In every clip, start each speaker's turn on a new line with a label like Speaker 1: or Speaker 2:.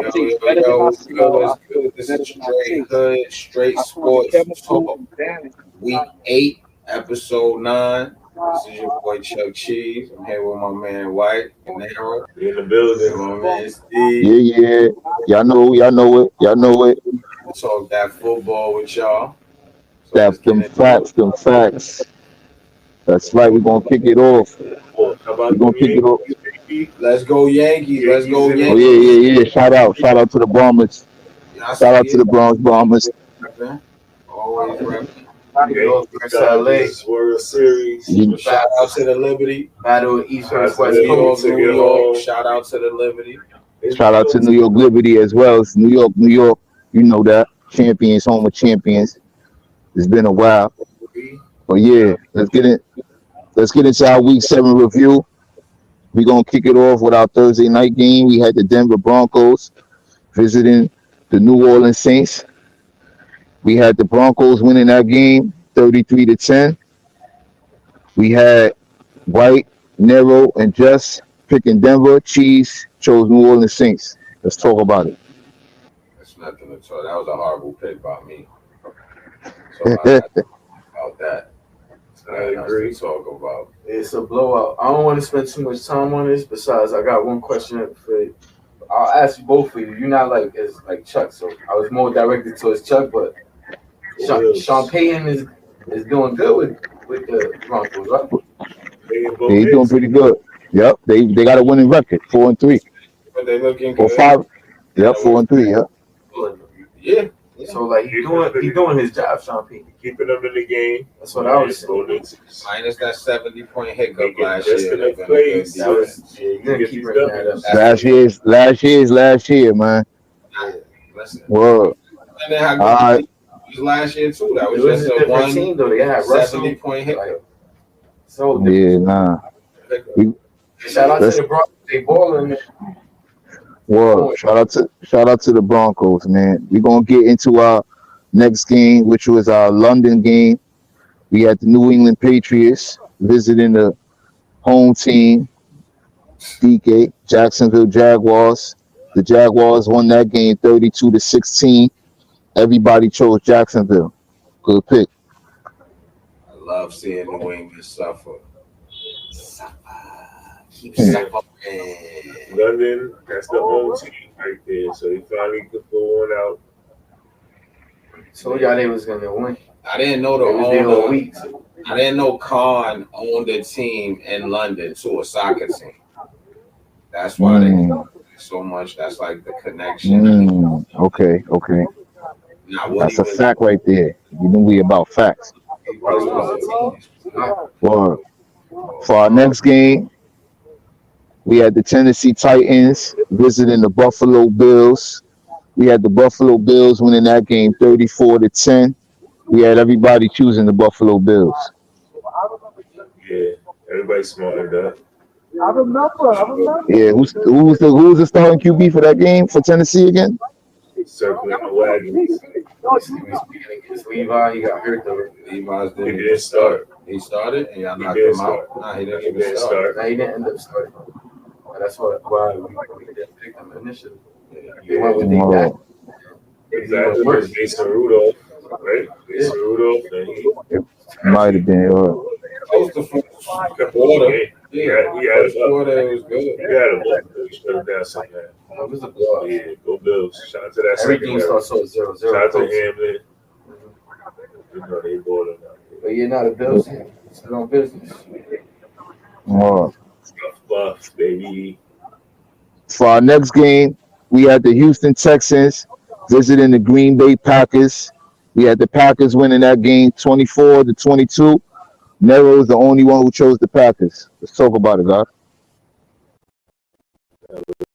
Speaker 1: What's good? What's good? This is Straight Hood, Straight Sports Talk, Week 8, Episode 9. This is your boy Chuck Cheese. I'm here with my man White and Nero.
Speaker 2: In the building.
Speaker 1: My man Steve.
Speaker 3: Yeah. Y'all know it.
Speaker 1: We'll talk that football with y'all. So
Speaker 3: That's them facts. That's right. We're gonna kick it off.
Speaker 2: How about
Speaker 3: We're gonna kick it off.
Speaker 1: let's go Yankees. Let's go
Speaker 3: Oh
Speaker 1: Yankees.
Speaker 3: yeah. Shout out to the Bombers. Shout out to the Bronx Bombers.
Speaker 1: Always repping.
Speaker 2: World Series.
Speaker 1: Shout out to the Liberty.
Speaker 4: Battle East West
Speaker 1: New
Speaker 4: Coast.
Speaker 1: York, New York. Shout out to the Liberty.
Speaker 3: Shout out to New York Liberty as well. It's New York. You know that champions, home of champions. It's been a while, but yeah, let's get into our Week 7 review. We're gonna kick it off with our Thursday night game. We had the Denver Broncos visiting the New Orleans Saints. We had the Broncos winning that game 33-10. We had White, Nero, and Jess picking Denver. Cheese chose New Orleans Saints. Let's talk about it.
Speaker 1: That's nothing to talk. That was a horrible pick by me. So about that. I agree. Talk about.
Speaker 4: It's a blowout. I don't want to spend too much time on this. Besides, I got one question for you. I'll ask you both of you. You're not like Chuck, so I was more directed towards Chuck, but Sean Payton is doing good with the Broncos, right?
Speaker 3: He's doing pretty good. Yep, they got a winning record, 4-3.
Speaker 1: But they looking
Speaker 3: or
Speaker 1: good.
Speaker 3: 5. Yep, 4-3. Yep.
Speaker 1: Yeah.
Speaker 4: So like he's doing his job, Sean Payton.
Speaker 2: Keeping them in the game.
Speaker 4: That's what I was saying.
Speaker 1: Minus that 70-point hiccup last
Speaker 2: Just
Speaker 1: year.
Speaker 2: enough plays.
Speaker 4: You gotta keep bringing that up.
Speaker 3: Last year, man.
Speaker 1: Listen.
Speaker 3: Whoa.
Speaker 1: And then how good it was last year too. That was
Speaker 4: It was
Speaker 1: just
Speaker 4: a
Speaker 1: a
Speaker 4: different team though. They had Russell.
Speaker 1: 70-point hiccup.
Speaker 4: So
Speaker 3: Yeah, nah.
Speaker 4: shout out to the Broncos. They balling.
Speaker 3: Whoa. Shout out to the Broncos, man. We're gonna get into our next game, which was our London game. We had the New England Patriots visiting the home team, DK, Jacksonville Jaguars. The Jaguars won that game 32-16. Everybody chose Jacksonville. Good pick.
Speaker 1: I love seeing New England suffer. Keep suffering.
Speaker 2: London, that's the home team right there. So he finally could go on out.
Speaker 4: So y'all they was gonna win.
Speaker 1: I didn't know I didn't know Khan owned a team in London to a soccer team. That's why they so much. That's like the connection.
Speaker 3: Okay.
Speaker 1: Now,
Speaker 3: That's a fact right there. You know we about facts. Well, for our next game, we had the Tennessee Titans visiting the Buffalo Bills. We had the Buffalo Bills winning that game 34-10. We had everybody choosing the Buffalo Bills.
Speaker 2: Yeah, everybody smartened up.
Speaker 5: I remember.
Speaker 3: Yeah, who's the starting QB for that game for Tennessee again?
Speaker 2: Circling the wagons.
Speaker 4: It's Levi. He got hurt though.
Speaker 1: Levi's
Speaker 2: He didn't start.
Speaker 1: He started and y'all knocked
Speaker 2: didn't
Speaker 1: him out.
Speaker 2: start.
Speaker 1: Nah, he didn't
Speaker 2: He
Speaker 1: even
Speaker 2: didn't
Speaker 1: start.
Speaker 2: start.
Speaker 4: Nah, he didn't end up starting. That's why we didn't pick him initially. They went with
Speaker 3: Oh.
Speaker 4: the
Speaker 2: Exactly. Mason Rudolph, right? Mason Rudolph. And he
Speaker 3: Might have been.
Speaker 1: Close to fourth
Speaker 2: kept
Speaker 1: quarter.
Speaker 2: the game.
Speaker 1: Yeah,
Speaker 2: He had
Speaker 1: first
Speaker 2: it up.
Speaker 1: quarter it was good.
Speaker 2: He had it up. He shut him down something.
Speaker 4: It was a blowout.
Speaker 2: Yeah, go Bills. Shout out to that
Speaker 4: Everything
Speaker 2: secondary.
Speaker 4: starts with 0-0.
Speaker 2: Shout out to Hamlin. You know, they bought him out.
Speaker 4: But you're not a Bills fan. It's no business.
Speaker 3: Oh.
Speaker 2: Buff, baby.
Speaker 3: For our next game, we had the Houston Texans visiting the Green Bay Packers. We had the Packers winning that game 24-22. Nero is the only one who chose the Packers. Let's talk about it, guys.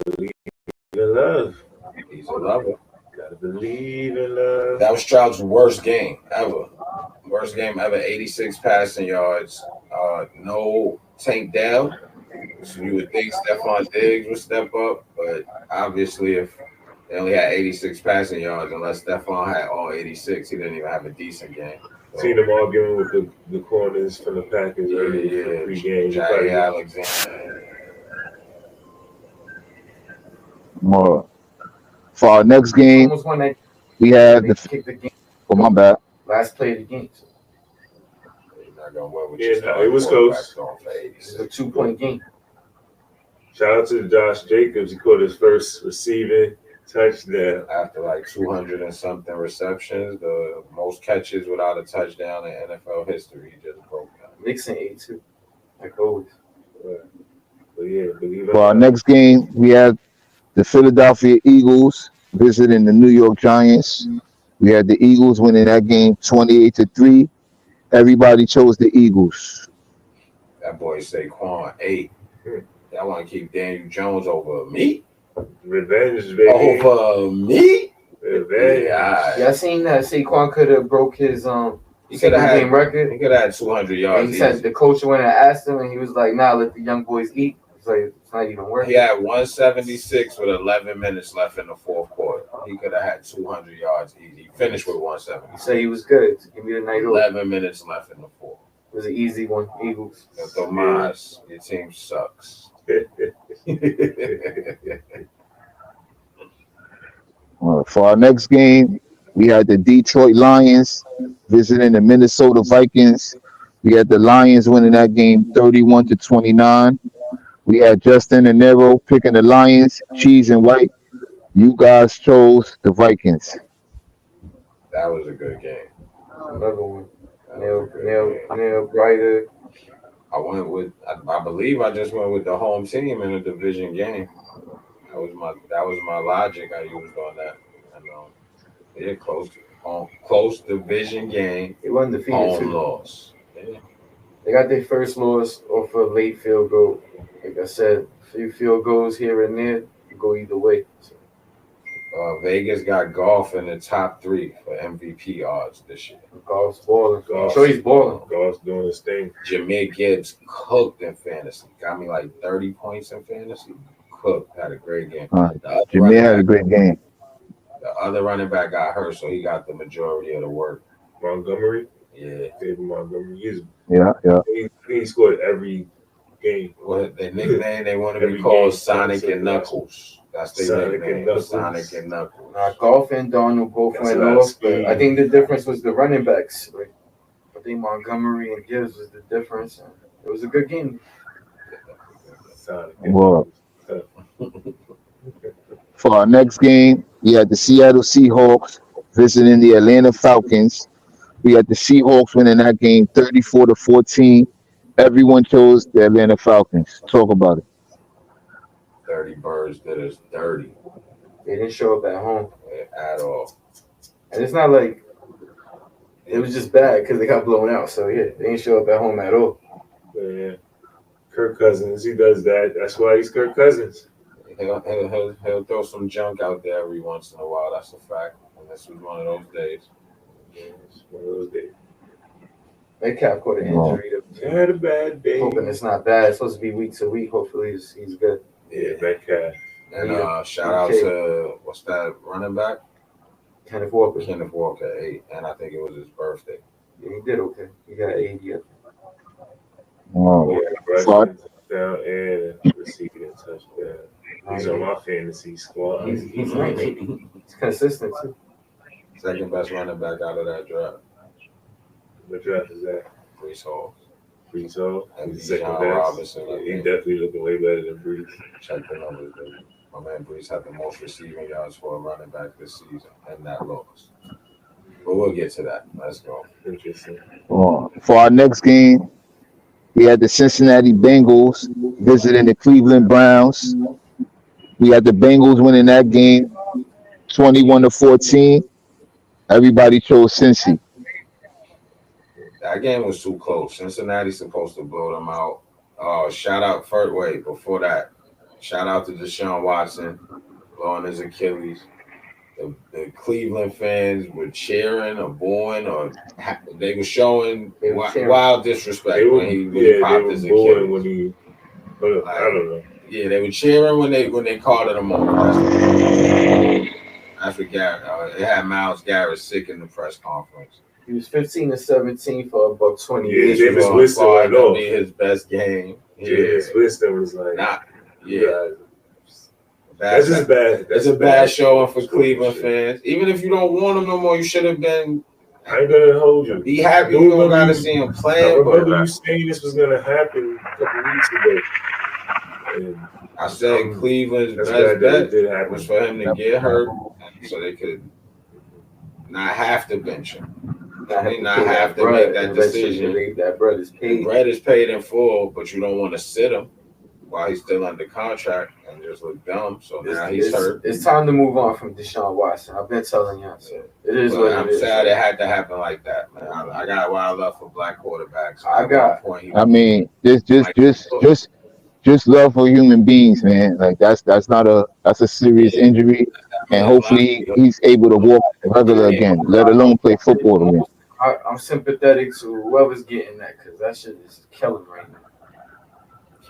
Speaker 2: Believe in love.
Speaker 1: He's a lover.
Speaker 2: Gotta believe in love.
Speaker 1: That was Stroud's worst game ever. Worst game ever. 86 passing yards. No Tank Dell. So you would think Stephon Diggs would step up, but obviously if they only had 86 passing yards, unless Stephon had all 86, he didn't even have a decent game. So,
Speaker 2: Seen them arguing with the corners from the Packers earlier in the pregame.
Speaker 1: Jay Alexander.
Speaker 3: More. For our next game,
Speaker 4: Almost won that.
Speaker 3: we have
Speaker 4: They
Speaker 3: the.
Speaker 4: kicked the game.
Speaker 3: Oh, my bad.
Speaker 4: Last play of the game. So
Speaker 1: You're not gonna win with
Speaker 2: Yeah,
Speaker 1: your
Speaker 2: no,
Speaker 1: starting
Speaker 2: it was
Speaker 1: quarterback
Speaker 2: close.
Speaker 1: going for
Speaker 4: this is a
Speaker 1: 86.
Speaker 4: 2-point game.
Speaker 2: Shout out to Josh Jacobs. He caught his first receiving touchdown.
Speaker 1: After like 200 and something receptions, the most catches without a touchdown in NFL history, he just broke that.
Speaker 4: Nixon 8-2. Like always.
Speaker 2: But yeah, believe it
Speaker 3: For
Speaker 2: or
Speaker 3: our
Speaker 2: not.
Speaker 3: next game, we have the Philadelphia Eagles visiting the New York Giants. We had the Eagles winning that game 28-3. Everybody chose the Eagles.
Speaker 1: That boy Saquon 8. I want to keep Daniel Jones over me.
Speaker 2: Revenge, baby.
Speaker 1: Over me.
Speaker 2: Revenge.
Speaker 4: Yeah, I seen that Saquon could have broke his
Speaker 1: He could have had.
Speaker 4: game record.
Speaker 1: He could have had 200
Speaker 4: And
Speaker 1: yards.
Speaker 4: he said
Speaker 1: easy.
Speaker 4: the coach went and asked him, and he was like, "Nah, let the young boys eat." It's like it's not even worth
Speaker 1: He
Speaker 4: it.
Speaker 1: had 176 with 11 minutes left in the fourth quarter. He could have had 200 yards easy. He finished with
Speaker 4: He
Speaker 1: 170.
Speaker 4: said he was good. Give me the night off.
Speaker 1: 11 minutes left in the fourth.
Speaker 4: It was an easy one. Eagles.
Speaker 1: Tomas, your team sucks.
Speaker 3: For our next game, we had the Detroit Lions visiting the Minnesota Vikings. We had the Lions winning that game 31-29. We had Justin and Nero picking the Lions, cheese and white. You guys chose the Vikings.
Speaker 1: That was a good game.
Speaker 4: Another one.
Speaker 1: That was a good game.
Speaker 4: Neil Brighter.
Speaker 1: I went with. I believe I just went with the home team in a division game. That was my logic I used on that. And yeah, close division game,
Speaker 4: They won defeated
Speaker 1: home
Speaker 4: too.
Speaker 1: loss. Yeah.
Speaker 4: They got their first loss off a late field goal. Like I said, few field goals here and there go either way. So,
Speaker 1: Vegas got golf in the top 3 for MVP odds this year.
Speaker 4: Golf's balling.
Speaker 2: Golf.
Speaker 4: Choice balling.
Speaker 2: God's doing his thing.
Speaker 1: Jameer Gibbs cooked in fantasy. Got me like 30 points in fantasy. Cooked. Had a great game.
Speaker 3: Uh,
Speaker 1: The other
Speaker 3: Jameer
Speaker 1: running
Speaker 3: had a
Speaker 1: back-
Speaker 3: great game.
Speaker 1: The other running back got hurt, so he got the majority of the work.
Speaker 2: Montgomery,
Speaker 1: Yeah.
Speaker 2: David Montgomery.
Speaker 3: Yeah.
Speaker 2: He scored every game.
Speaker 1: Well, their nickname, they want to be
Speaker 2: Every
Speaker 1: called
Speaker 2: game,
Speaker 1: Sonic
Speaker 2: Sonic
Speaker 1: and Knuckles. That's their
Speaker 2: Sonic and
Speaker 1: nickname.
Speaker 2: Knuckles.
Speaker 1: Sonic and Knuckles.
Speaker 4: Golf and Darnold both
Speaker 2: That's
Speaker 4: went
Speaker 2: a lot of
Speaker 4: off, but
Speaker 2: speed.
Speaker 4: I think the difference was the running backs. Like, I think Montgomery and Gibbs was the difference. And it was a good game.
Speaker 2: Sonic.
Speaker 3: Well, for our next game, we had the Seattle Seahawks visiting the Atlanta Falcons. We had the Seahawks winning that game 34-14. Everyone chose the Atlanta Falcons. Talk about it.
Speaker 1: 30 birds did us dirty
Speaker 4: They didn't show up at home,
Speaker 1: at all.
Speaker 4: and it's not like it was just bad because they got blown out. So yeah, they didn't show up at home at all.
Speaker 2: Yeah. Kirk Cousins, he does that. That's why he's Kirk Cousins.
Speaker 1: He'll throw some junk out there every once in a while. That's a fact. And this was one of those days.
Speaker 2: Yeah, it's one of those days.
Speaker 4: Metcalf caught an injury.
Speaker 2: He had a bad day.
Speaker 4: Hoping it's not bad. It's supposed to be week to week. Hopefully he's good.
Speaker 2: Yeah, Metcalf.
Speaker 1: And shout out to what's that running back?
Speaker 4: Kenneth Walker.
Speaker 1: Kenneth Walker 8, and I think it was his birthday.
Speaker 4: Yeah, he did okay. He got 80.
Speaker 3: Oh,
Speaker 2: Yeah, rushing touchdown and receiving a touchdown. He's on my fantasy squad.
Speaker 4: He's nice. He's consistent too.
Speaker 1: Second best running back out of that draft.
Speaker 2: What draft is that?
Speaker 1: Brees Hall.
Speaker 2: Brees Hall.
Speaker 1: And
Speaker 2: He's the second
Speaker 1: Bijan
Speaker 2: best.
Speaker 1: Robinson.
Speaker 2: Yeah, he definitely looking way better than Brees.
Speaker 1: Check the numbers, baby. My man Brees had the most receiving yards for a running back this season, and that loss. But we'll get to that. Let's go.
Speaker 2: Interesting.
Speaker 3: For our next game, we had the Cincinnati Bengals visiting the Cleveland Browns. We had the Bengals winning that game 21-14. Everybody chose Cincy.
Speaker 1: That game was too close. Cincinnati's supposed to blow them out. Shout out wait, before that, shout out to Deshaun Watson blowing his Achilles. The Cleveland fans were cheering or booing, or they were showing wild disrespect
Speaker 2: They were,
Speaker 1: when he
Speaker 2: they
Speaker 1: popped
Speaker 2: were
Speaker 1: his
Speaker 2: booing
Speaker 1: Achilles.
Speaker 2: when he. But I don't know.
Speaker 1: Yeah, they were cheering when they called it a moment. That's what Garrett. It had Myles Garrett sick in the press conference.
Speaker 4: He was 15-17 for about 20
Speaker 2: Yeah,
Speaker 4: years.
Speaker 2: Jameis Winston went
Speaker 1: to
Speaker 2: off.
Speaker 1: be his best game.
Speaker 2: James Winston was like,
Speaker 1: Not.
Speaker 2: you
Speaker 1: Yeah.
Speaker 2: guys, That's just bad.
Speaker 1: It's a bad showing for Cleveland fans. Even if you don't want him no more, you should have been.
Speaker 2: I ain't gonna hold you.
Speaker 1: Be happy you don't gotta see him
Speaker 2: I
Speaker 1: playing.
Speaker 2: remember you saying this was gonna happen a couple weeks ago. And
Speaker 1: I said Cleveland's
Speaker 2: that's
Speaker 1: best
Speaker 2: glad
Speaker 1: bet was for him to get hurt so they could not have to bench him. They not have to make that decision.
Speaker 4: That bread is paid.
Speaker 1: Bread is paid in full, but you don't want to sit him while he's still under contract and just look dumb. So now he's hurt.
Speaker 4: It's time to move on from Deshaun Watson. I've been telling you. So it is what
Speaker 1: I'm
Speaker 4: it is.
Speaker 1: sad it had to happen like that, man. I got wild love for black quarterbacks.
Speaker 3: Just love for human beings, man. Like that's a serious injury, and hopefully he's able to walk regular again, let alone play football again.
Speaker 4: I'm sympathetic to whoever's getting that because that shit is killing right now.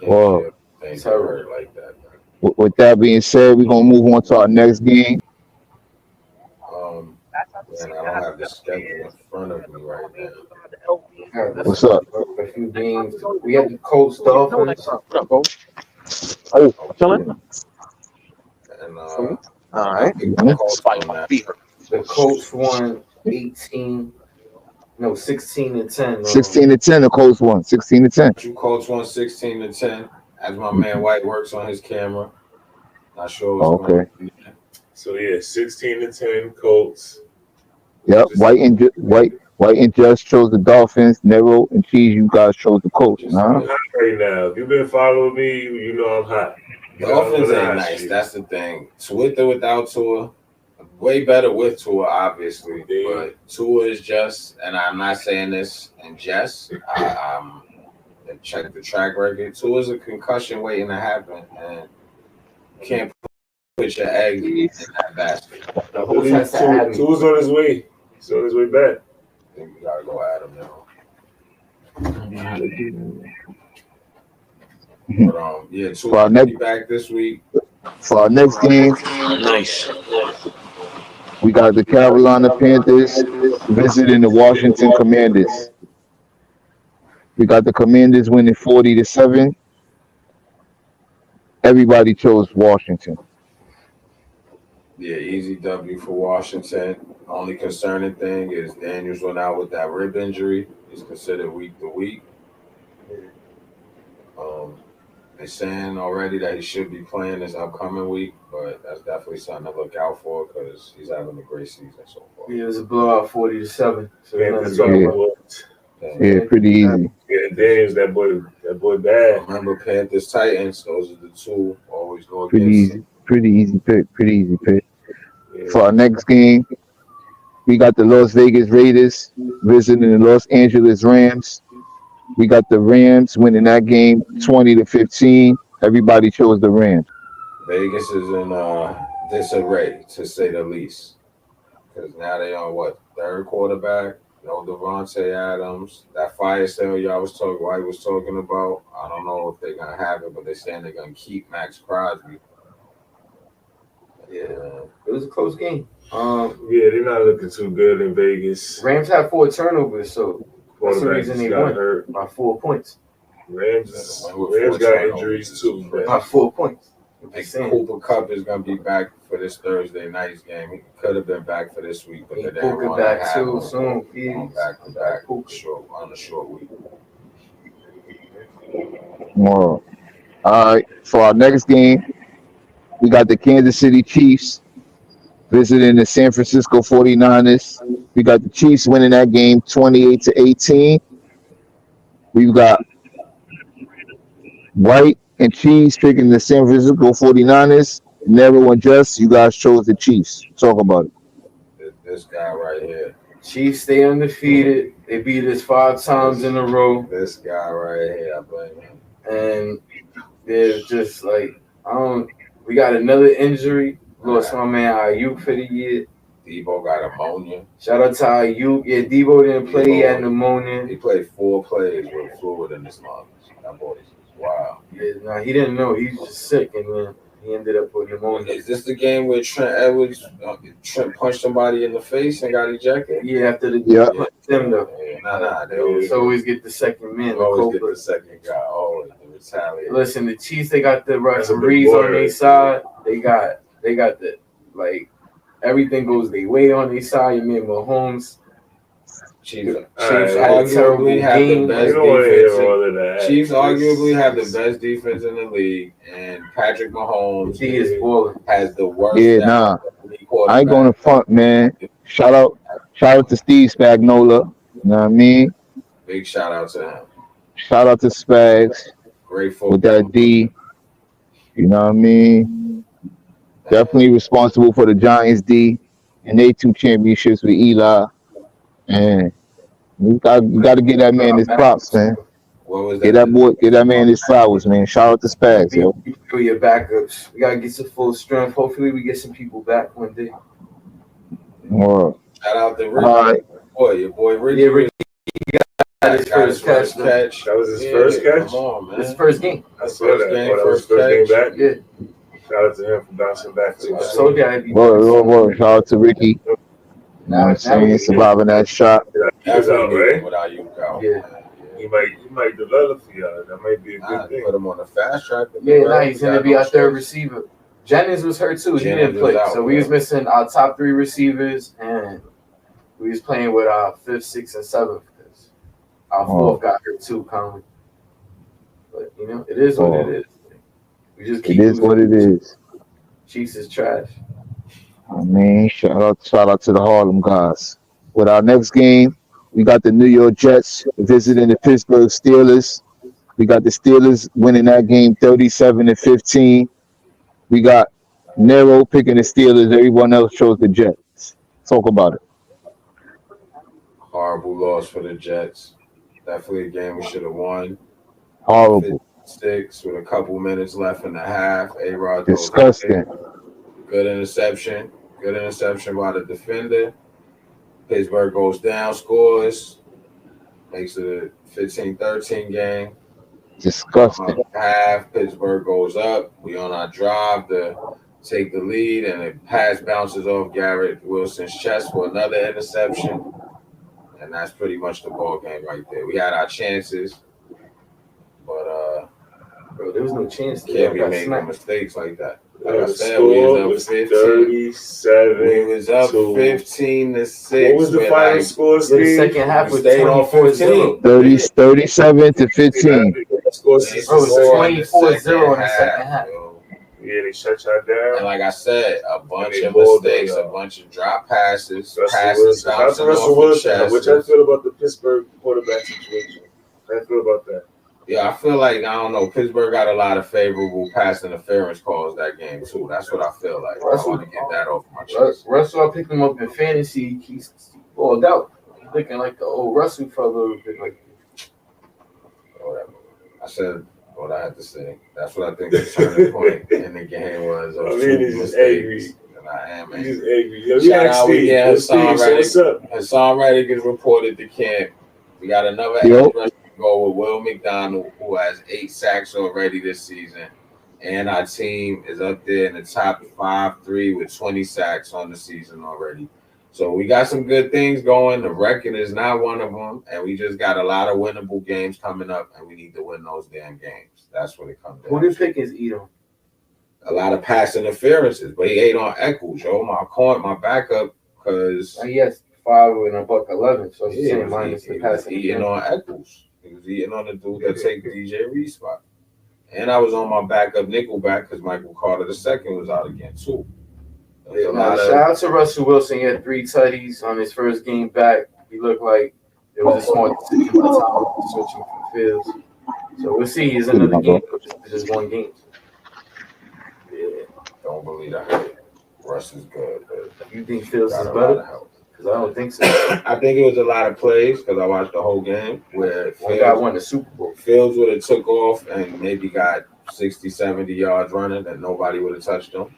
Speaker 3: Well,
Speaker 1: it's hurt like that.
Speaker 3: With that being said, we're gonna move on to our next game.
Speaker 1: Man, I don't have the schedule in front of me right now.
Speaker 3: What's up?
Speaker 4: A few games. We had the Colts, Dolphins.
Speaker 3: Oh,
Speaker 6: chilling.
Speaker 1: And
Speaker 6: All right.
Speaker 4: The Colts won 16-10.
Speaker 3: 16-10, the Colts won. 16-10.
Speaker 1: Two Colts won 16-10. As my man White works on his camera. Not sure what's
Speaker 3: Okay.
Speaker 1: going on.
Speaker 2: so yeah, 16-10 Colts.
Speaker 3: Yep. White and Just chose the Dolphins. Nero and Cheese, you guys chose the Colts.
Speaker 2: I'm hot right now. If you've been following me, you know I'm hot.
Speaker 1: The offense ain't nice. That's the thing. With or without Tua, way better with Tua, obviously. But Tua is just, and I'm not saying this in jest. I'm check the track record. Tua's a concussion waiting to happen, and you can't put your egg in that basket.
Speaker 2: Tua's on his way. He's on his way back.
Speaker 1: I think we gotta go at him now. But yeah, Tua will be back this week.
Speaker 3: For our next game,
Speaker 6: Nice.
Speaker 3: we got the Carolina Panthers visiting the Washington Commanders. We got the Commanders winning 40-7. Everybody chose Washington.
Speaker 1: Yeah, easy W for Washington. Only concerning thing is Daniels went out with that rib injury. He's considered week to week. They're saying already that he should be playing this upcoming week, but that's definitely something to look out for because he's having a great season so far.
Speaker 4: Yeah, it was a blowout 40-7. So
Speaker 3: yeah, pretty easy.
Speaker 2: Yeah, Daniels, that boy bad.
Speaker 1: Remember Panthers, Titans, those are the two always go
Speaker 3: Pretty
Speaker 1: against
Speaker 3: easy pick.
Speaker 2: Yeah.
Speaker 3: For our next game, we got the Las Vegas Raiders visiting the Los Angeles Rams. We got the Rams winning that game 20-15. Everybody chose the Rams.
Speaker 1: Vegas is in disarray, to say the least. Because now they on third quarterback? No Devontae Adams. That fire sale White was talking about. I don't know if they're gonna have it, but they're saying they're gonna keep Max Crosby.
Speaker 4: Yeah, it was a close game.
Speaker 2: Yeah, they're not looking too good in Vegas.
Speaker 4: Rams had 4 turnovers, so that's the reason they won
Speaker 2: hurt
Speaker 4: by 4 points.
Speaker 2: Rams got injuries too.
Speaker 4: By 4 points.
Speaker 1: Cooper Kupp is gonna be back for this Thursday night's game. He could have been back for this week, but they're
Speaker 4: Cooper back too soon.
Speaker 1: Back to back on a short week.
Speaker 3: All right, for our next game, we got the Kansas City Chiefs visiting the San Francisco 49ers. We got the Chiefs winning that game 28-18. We've got White and Cheese picking the San Francisco 49ers. Nero and Just, you guys chose the Chiefs. Talk about it.
Speaker 1: This guy right here.
Speaker 4: Chiefs stay undefeated. They beat us 5 times in a row.
Speaker 1: This guy right here, I blame him.
Speaker 4: And they're just like, we got another injury. Lost my man Ayuk for the year.
Speaker 1: Debo got pneumonia.
Speaker 4: Shout out to Ayuk. Yeah, Debo didn't play. He had pneumonia.
Speaker 1: He played 4 plays with fluid in his lungs. That boy is wow.
Speaker 4: Yeah, he didn't know. He was just sick, and then he ended up with pneumonia.
Speaker 1: Is this the game where Trent punched somebody in the face and got ejected?
Speaker 4: Yeah, after the
Speaker 3: Yeah.
Speaker 4: them though.
Speaker 1: Nah.
Speaker 4: They always get the second man.
Speaker 1: Always get the second guy. Always. retaliate.
Speaker 4: Listen, the Chiefs, they got the
Speaker 2: That's a big
Speaker 4: referees
Speaker 2: boy
Speaker 4: on their
Speaker 2: right
Speaker 4: side. They got the like everything goes their way on their side. You mean Mahomes?
Speaker 1: Chiefs
Speaker 2: Alright,
Speaker 1: arguably have the
Speaker 4: game.
Speaker 1: best
Speaker 2: You don't want to hear all
Speaker 1: defense.
Speaker 2: of that.
Speaker 1: Chiefs arguably have the
Speaker 2: It's-
Speaker 1: best defense in the league, and Patrick Mahomes
Speaker 4: He is balling.
Speaker 1: has the worst.
Speaker 3: Yeah,
Speaker 1: down
Speaker 3: nah.
Speaker 1: quarterback.
Speaker 3: I ain't going to front, man. Shout out to Steve Spagnuolo. You know what I mean?
Speaker 1: Big shout out to him.
Speaker 3: Shout out to Spags
Speaker 1: Great
Speaker 3: with
Speaker 1: football.
Speaker 3: that D. You know what I mean? Definitely responsible for the Giants D and they 2 championships with Eli. And you got to get that man his props, man.
Speaker 1: What was
Speaker 3: Get
Speaker 1: that?
Speaker 3: that man his flowers, man. Shout out to Spags, yo.
Speaker 4: For your backups, we gotta get to full strength. Hopefully, we get some people back one day.
Speaker 3: Well,
Speaker 1: Shout out to
Speaker 3: all
Speaker 1: Ricky.
Speaker 3: right.
Speaker 1: Your boy Ricky.
Speaker 4: Yeah, Ricky got his
Speaker 1: Got his
Speaker 4: first catch.
Speaker 2: That was his first catch?
Speaker 1: Come on, man.
Speaker 4: His first game.
Speaker 2: I saw that.
Speaker 1: First game,
Speaker 2: Oh, that was
Speaker 1: first
Speaker 2: first game
Speaker 1: catch.
Speaker 2: back.
Speaker 4: Yeah,
Speaker 2: Shout out to him for bouncing back.
Speaker 4: so yeah,
Speaker 3: Shout out to Ricky. You know what I'm saying? Surviving that shot.
Speaker 2: He was out, right?
Speaker 1: Without you, Cal.
Speaker 4: Yeah.
Speaker 2: He might develop for y'all. That might be a
Speaker 1: Nah,
Speaker 2: good thing.
Speaker 1: put him on the fast track.
Speaker 4: Yeah, now he's gonna be our third receiver. Jennings was hurt too. He
Speaker 1: Jennings
Speaker 4: didn't play,
Speaker 1: was out,
Speaker 4: so we was missing our top 3 receivers, and we was playing with our 5th, 6th, and 7th. Because our 4th got hurt too, Conley. But you know, it is what it is. We just keep.
Speaker 3: It is what it is.
Speaker 4: Chiefs is trash.
Speaker 3: I mean, shout out to the Harlem guys. With our next game, we got the New York Jets visiting the Pittsburgh Steelers. We got the Steelers winning that game 37-15. We got Nero picking the Steelers. Everyone else chose the Jets. Talk about it.
Speaker 1: Horrible loss for the Jets. Definitely a game we should have won.
Speaker 3: Horrible.
Speaker 1: 6 with a couple minutes left in the half. A-Rod
Speaker 3: Disgusting.
Speaker 1: Good interception. Good interception by the defender. Pittsburgh goes down, scores. Makes it a 15-13 game.
Speaker 3: Disgusting.
Speaker 1: Half, Pittsburgh goes up. We on our drive to take the lead, and a pass bounces off Garrett Wilson's chest for another interception. And that's pretty much the ball game right there. We had our chances, but
Speaker 4: Bro, there was no chance.
Speaker 1: can't be
Speaker 4: got
Speaker 1: making
Speaker 4: smacked.
Speaker 1: mistakes like that. Like I
Speaker 2: The
Speaker 1: said, we
Speaker 2: score
Speaker 1: was
Speaker 2: was
Speaker 1: up 15.
Speaker 2: 37.
Speaker 1: We was up
Speaker 2: to-
Speaker 1: 15-6.
Speaker 2: What was the
Speaker 1: with,
Speaker 2: final
Speaker 1: like,
Speaker 2: score,
Speaker 4: The
Speaker 2: Steve?
Speaker 4: second half
Speaker 1: we
Speaker 4: was
Speaker 1: stayed on
Speaker 4: 24-0.
Speaker 3: 37-15.
Speaker 2: Score
Speaker 1: It's
Speaker 2: six
Speaker 4: Bro, it was
Speaker 2: to
Speaker 4: 24-0 in the
Speaker 1: half,
Speaker 4: second half.
Speaker 1: yo.
Speaker 2: Yeah, they shut y'all down.
Speaker 1: And like I said, a bunch
Speaker 2: they
Speaker 1: of
Speaker 2: balled
Speaker 1: mistakes,
Speaker 2: on
Speaker 1: a
Speaker 2: y'all.
Speaker 1: bunch of drop passes,
Speaker 2: Russell
Speaker 1: passes
Speaker 2: Wilson. Shout out to
Speaker 1: bouncing
Speaker 2: Russell
Speaker 1: off
Speaker 2: Wilson.
Speaker 1: the
Speaker 2: What
Speaker 1: chest.
Speaker 2: y'all feel about the Pittsburgh quarterback situation? How you feel about that?
Speaker 1: Yeah, I feel like, I don't know, Pittsburgh got a lot of favorable pass interference calls that game, too. That's what I feel like. I want to get that off my chest.
Speaker 4: Russell, I picked him up in fantasy. He's balled out. He's looking like the old Russell for a little bit. Like,
Speaker 1: Whatever. I said what I had to say. That's what I think the turning point in the game was.
Speaker 2: I mean, he's just angry.
Speaker 1: And I am
Speaker 2: He's
Speaker 1: angry.
Speaker 2: angry. Yo,
Speaker 1: Shout
Speaker 2: yeah,
Speaker 1: out, we
Speaker 2: Steve.
Speaker 1: get
Speaker 2: Yo,
Speaker 1: Hassan
Speaker 2: Steve, so what's up?
Speaker 1: Hassan Reddick is reported to camp. We got another
Speaker 3: Yo.
Speaker 1: edge rusher to go with Will McDonald, who has 8 sacks already this season. And our team is up there in the top 5-3 with 20 sacks on the season already. So we got some good things going. The record is not one of them. And we just got a lot of winnable games coming up, and we need to win those damn games. That's what it comes down
Speaker 4: who
Speaker 1: to.
Speaker 4: did Pickens eat him?
Speaker 1: A lot of pass interferences, but he ate on Eccles, yo. My backup, because
Speaker 4: He has 5 and a buck 11, so he's
Speaker 1: he
Speaker 4: saying
Speaker 1: was
Speaker 4: minus the
Speaker 1: eating- he was
Speaker 4: passing.
Speaker 1: eating on Eccles. He was eating on the dude that take DJ Reed's spot. And I was on my backup nickelback because Michael Carter II was out again, too. There's a lot
Speaker 4: Shout
Speaker 1: of,
Speaker 4: out to Russell Wilson. He had 3 tutties on his first game back. He looked like it was a smart decision by the time he was switching from Fields. So we'll see. He's another game. It's just one game.
Speaker 1: yeah, don't believe that. Russ is good, but
Speaker 4: You think Fields is
Speaker 1: got a lot
Speaker 4: better?
Speaker 1: of help.
Speaker 4: Because I don't think so.
Speaker 1: I think it was a lot of plays because I watched the whole game where
Speaker 4: One guy won the Super Bowl.
Speaker 1: Fields would have took off and maybe got 60, 70 yards running and nobody would have touched him.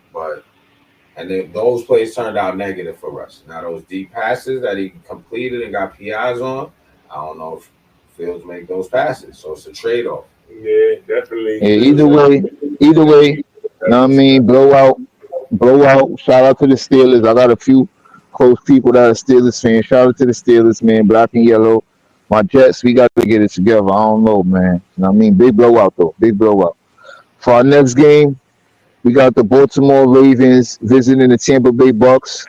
Speaker 1: And then those plays turned out negative for us. Now those deep passes that he completed and got PIs on, I don't know if Fields make those passes. So it's a trade-off.
Speaker 2: Yeah, definitely.
Speaker 3: Yeah, either way, you know what I mean? Blowout. Shout out to the Steelers. I got a few close people that are Steelers fans. Shout out to the Steelers, man. Black and yellow. My Jets, we got to get it together. I don't know, man. You know what I mean? Big blowout, though. Big blowout. For our next game, we got the Baltimore Ravens visiting the Tampa Bay Bucks.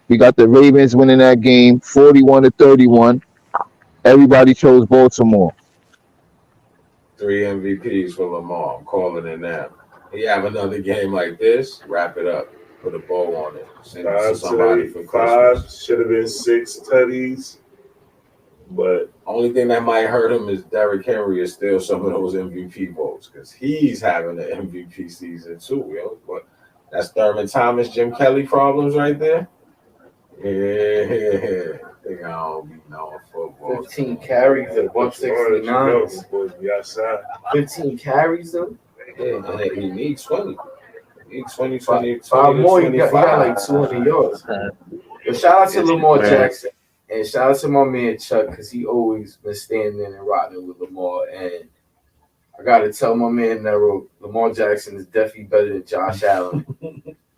Speaker 3: We got the Ravens winning that game 41-31. Everybody chose Baltimore.
Speaker 1: 3 MVPs for Lamar. I'm calling it now. You have another game like this, wrap it up. Put a bow on it. Send it to somebody for Christmas.
Speaker 2: 5 should have been 6 tutties, but
Speaker 1: Only thing that might hurt him is Derrick Henry is still some of those MVP votes because he's having an MVP season too, yo. But that's Thurman Thomas, Jim Kelly problems right there. Yeah, I think I don't be knowing football.
Speaker 4: 15 carries at 169.
Speaker 2: supposed to be outside.
Speaker 4: 15 carries though.
Speaker 1: Yeah, and he needs 20. He needs 20,
Speaker 4: 5 more, you
Speaker 1: 25.
Speaker 4: got like 200 yards. But shout out to Lamar Jackson and shout out to my man Chuck because he always been standing and riding with Lamar. And I got to tell my man that Lamar Jackson is definitely better than Josh Allen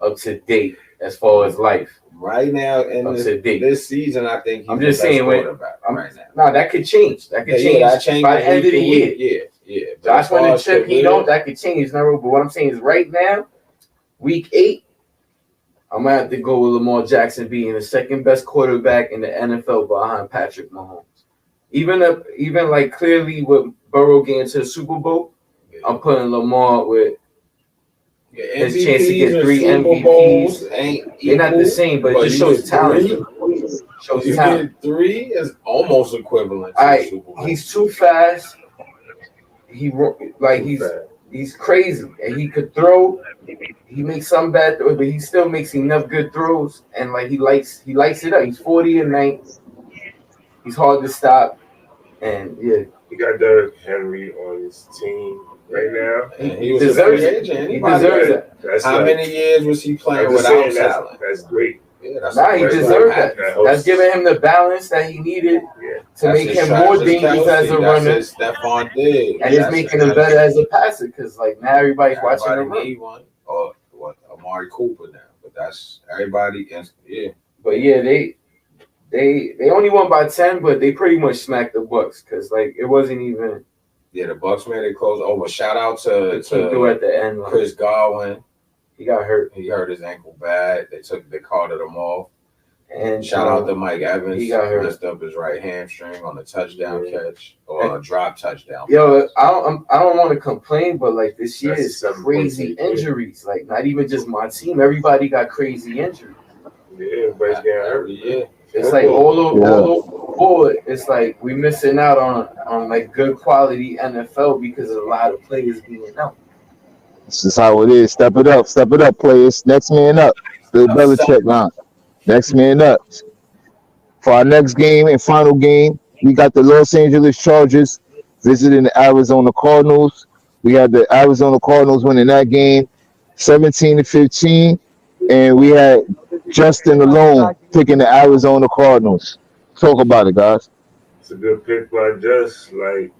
Speaker 4: up to date as far as life.
Speaker 1: Right now in
Speaker 4: Up to date.
Speaker 1: this season, I think he's
Speaker 4: I'm
Speaker 1: the
Speaker 4: just
Speaker 1: best
Speaker 4: saying,
Speaker 1: quarterback right now.
Speaker 4: No, that could change. That could
Speaker 1: Yeah,
Speaker 4: change by the end of the year.
Speaker 1: Yeah. But
Speaker 4: Josh
Speaker 1: as far
Speaker 4: won the
Speaker 1: as
Speaker 4: chip, he
Speaker 1: career,
Speaker 4: don't. That could change. Never. But what I'm saying is, right now, week 8, I'm gonna have to go with Lamar Jackson being the second best quarterback in the NFL behind Patrick Mahomes. Even like clearly with Burrow getting to the Super Bowl, I'm putting Lamar with his chance to get 3 MVPs. They're not the same, but it just shows talent. Shows
Speaker 1: You
Speaker 4: talent.
Speaker 1: get 3 is almost equivalent to
Speaker 4: All right,
Speaker 1: the Super Bowl.
Speaker 4: he's too fast. He's crazy, and he could throw. He makes some bad throws, but he still makes enough good throws, and like he lights it up. He's 40-9. He's hard to stop, and yeah,
Speaker 2: He got Derrick Henry on his team right now.
Speaker 1: And he was
Speaker 4: deserves
Speaker 1: a
Speaker 4: it.
Speaker 1: free agent.
Speaker 4: He
Speaker 1: Anybody-
Speaker 4: deserves it.
Speaker 2: That's
Speaker 1: How
Speaker 2: like,
Speaker 1: many years was he playing
Speaker 2: I'm just
Speaker 1: without
Speaker 2: saying
Speaker 1: talent?
Speaker 2: that's great.
Speaker 1: Yeah, that's
Speaker 4: Nah, he
Speaker 1: a great
Speaker 4: deserved
Speaker 1: one.
Speaker 4: that.
Speaker 2: That helps.
Speaker 4: That's giving him the balance that he needed
Speaker 2: Yeah.
Speaker 4: to make him more dangerous as a runner,
Speaker 1: That's Stephon Diggs.
Speaker 4: and it's making him better as a passer. Because like now everybody's watching him
Speaker 1: Everybody
Speaker 4: run.
Speaker 1: need one. Or what? Amari Cooper now, but that's everybody. Yeah,
Speaker 4: But yeah, they only won by 10, but they pretty much smacked the Bucks because like it wasn't even.
Speaker 1: yeah. The Bucks made it close. Oh, but shout out
Speaker 4: They came through
Speaker 1: to
Speaker 4: at the end. Like,
Speaker 1: Chris Godwin.
Speaker 4: he got hurt,
Speaker 1: He hurt his ankle bad. They carted him off.
Speaker 4: and
Speaker 1: Shout out to Mike Evans.
Speaker 4: he got hurt.
Speaker 1: Messed up his right hamstring on a touchdown catch or on a drop touchdown.
Speaker 4: Yo, I don't want to complain, but like this year
Speaker 2: That's
Speaker 4: is
Speaker 2: 7
Speaker 4: crazy
Speaker 2: points a game.
Speaker 4: injuries. Like not even just my team. Everybody got crazy injuries.
Speaker 2: Yeah, everybody's getting hurt.
Speaker 1: Every year.
Speaker 4: It's like all over the board. It's like we missing out on like good quality NFL because of a lot of players being out.
Speaker 3: This is how it is. Step it up, players. Next man up. Bill Belichick line. Next man up. For our next game and final game, we got the Los Angeles Chargers visiting the Arizona Cardinals. We had the Arizona Cardinals winning that game 17-15. And we had Justin alone picking the Arizona Cardinals. Talk about it, guys.
Speaker 2: It's a good pick by Just. Like,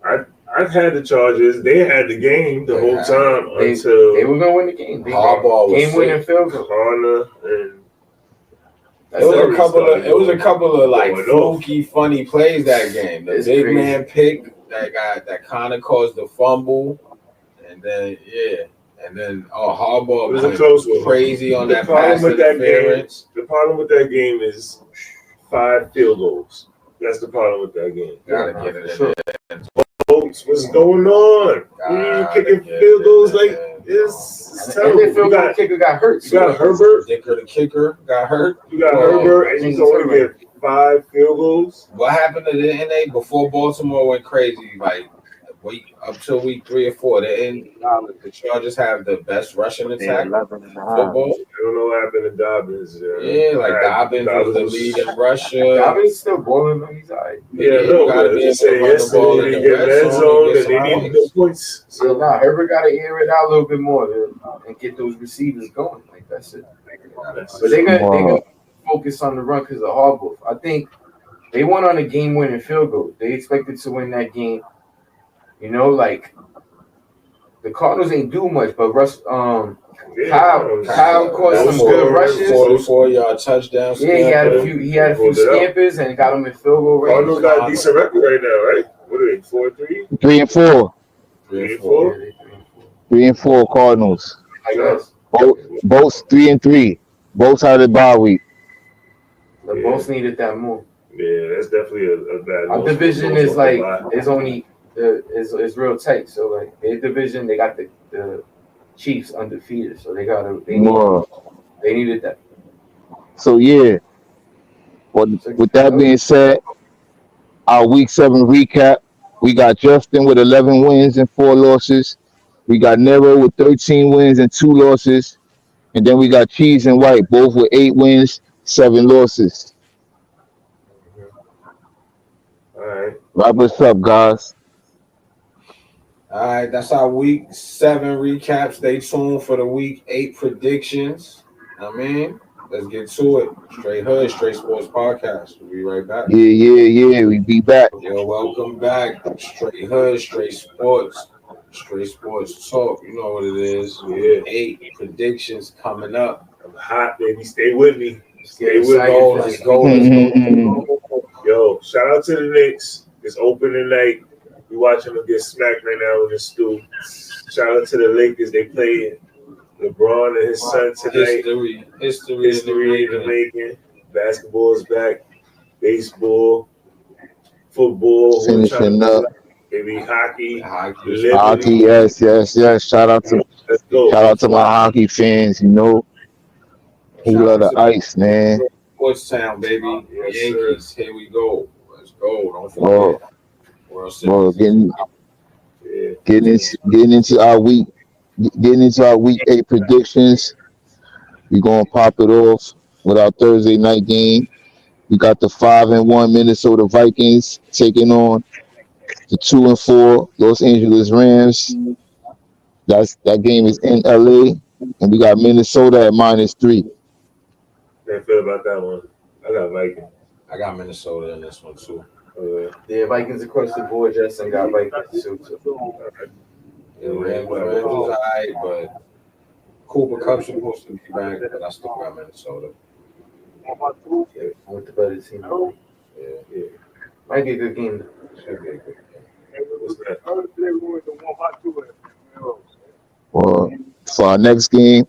Speaker 2: I've had the Chargers. They had the game the whole time
Speaker 4: They
Speaker 2: until
Speaker 4: were gonna win the game. They
Speaker 1: Harbaugh was
Speaker 4: game winning field goal.
Speaker 2: Connor and
Speaker 1: It was
Speaker 2: That's
Speaker 1: a couple of like
Speaker 2: going
Speaker 1: fluky, funny plays that game. The
Speaker 4: It's
Speaker 1: big
Speaker 4: crazy.
Speaker 1: man pick that kind of caused the fumble, and then Harbaugh
Speaker 2: It was a
Speaker 1: went
Speaker 2: close one.
Speaker 1: crazy on
Speaker 2: The
Speaker 1: that
Speaker 2: problem
Speaker 1: pass
Speaker 2: with that
Speaker 1: interference.
Speaker 2: the problem with that game is 5 field goals. That's the problem with that game.
Speaker 1: Gotta get it in
Speaker 4: Sure.
Speaker 1: there.
Speaker 2: Folks, what's going on?
Speaker 1: Gotta
Speaker 2: Kicking
Speaker 1: get
Speaker 2: field
Speaker 1: it
Speaker 2: goals
Speaker 1: in
Speaker 2: like
Speaker 1: there.
Speaker 2: this.
Speaker 4: And
Speaker 2: Terrible.
Speaker 4: the
Speaker 2: You
Speaker 4: field goal
Speaker 2: got,
Speaker 4: kicker got hurt.
Speaker 2: you got Herbert.
Speaker 1: The kicker got hurt.
Speaker 2: You got
Speaker 1: Oh,
Speaker 2: Herbert, and you only get 5 field goals.
Speaker 1: What happened to the NA before Baltimore went crazy? Like up till week 3 or 4, the Chargers have the best rushing attack football.
Speaker 2: I don't know what happened to Dobbins.
Speaker 1: Yeah, like Dobbins was the leading rusher.
Speaker 4: Dobbins still balling, but he's alright.
Speaker 2: Yeah,
Speaker 1: You
Speaker 2: no,
Speaker 1: gotta
Speaker 2: but
Speaker 1: be
Speaker 2: just
Speaker 1: able to
Speaker 2: say
Speaker 1: run the ball in
Speaker 2: yesterday they
Speaker 1: the
Speaker 2: get
Speaker 1: red
Speaker 2: red
Speaker 1: zone
Speaker 2: zone
Speaker 1: and
Speaker 2: and they
Speaker 1: get
Speaker 2: need
Speaker 1: some
Speaker 2: no points.
Speaker 4: So nah, Herbert got to air it out a little bit more and get those receivers going. Like that's it. But they're gonna focus on the run because of Harbaugh. I think they won on a game-winning field goal. They expected to win that game. You know, like the Cardinals ain't do much, but Kyle caught some good rushes.
Speaker 1: 44-yard touchdown.
Speaker 4: Yeah, he had a few scampers and got him in field goal range.
Speaker 2: Cardinals got a decent record right now, right? What are they? 4-3?
Speaker 3: 3-4.
Speaker 2: 3-4?
Speaker 3: 3-4 Cardinals.
Speaker 4: I guess.
Speaker 3: Both 3-3. Both had a bye week.
Speaker 4: The both needed that move.
Speaker 2: Yeah, that's definitely a bad.
Speaker 4: Our division is like is real tight. So like their division, they got the Chiefs undefeated, so they needed that.
Speaker 3: So yeah. With that being said, our week 7 recap. We got Justin with 11 wins and 4 losses. We got Nero with 13 wins and 2 losses. And then we got Cheese and White, both with 8 wins, 7 losses.
Speaker 2: All right.
Speaker 3: Wrap us up, guys.
Speaker 1: All right, that's our week 7 recap. Stay tuned for the week 8 predictions. I mean, let's get to it. Straight Hood, Straight Sports Podcast. We'll be right back.
Speaker 3: Yeah. We be back.
Speaker 1: Yo, welcome back. Straight Hood, Straight Sports. Straight Sports Talk. You know what it is.
Speaker 2: Yeah.
Speaker 1: 8 predictions coming up.
Speaker 2: I'm hot, baby. Stay with me.
Speaker 1: Stay with me. Let's go.
Speaker 2: Yo, shout out to the Knicks. It's open tonight. We watching them get smacked right now in the stool. Shout out to the Lakers. They play LeBron and his son tonight. History in the making. Basketball is back. Baseball, football.
Speaker 3: Finishing up.
Speaker 2: Maybe hockey.
Speaker 3: Hockey, yes. Shout out to my hockey fans, you know. Who love the ice, man.
Speaker 1: Sports Town, baby. Yankees, here we go. Let's go. Don't forget.
Speaker 3: Well, getting into our week 8 predictions. We're gonna pop it off with our Thursday night game. We got the 5-1 Minnesota Vikings taking on the 2-4 Los Angeles Rams. That game is in LA, and we got Minnesota at -3.
Speaker 2: How you feel about that one? I got Vikings.
Speaker 1: I got Minnesota in this one too.
Speaker 4: Yeah, Vikings across the board. Justin got Vikings too.
Speaker 1: Yeah, Rams was all right, but Cooper Cup's supposed to be back, but I still got Minnesota.
Speaker 4: Yeah, with the better team.
Speaker 1: Yeah.
Speaker 4: Might be a good game.
Speaker 1: Should be a good game.
Speaker 3: Well, for our next game,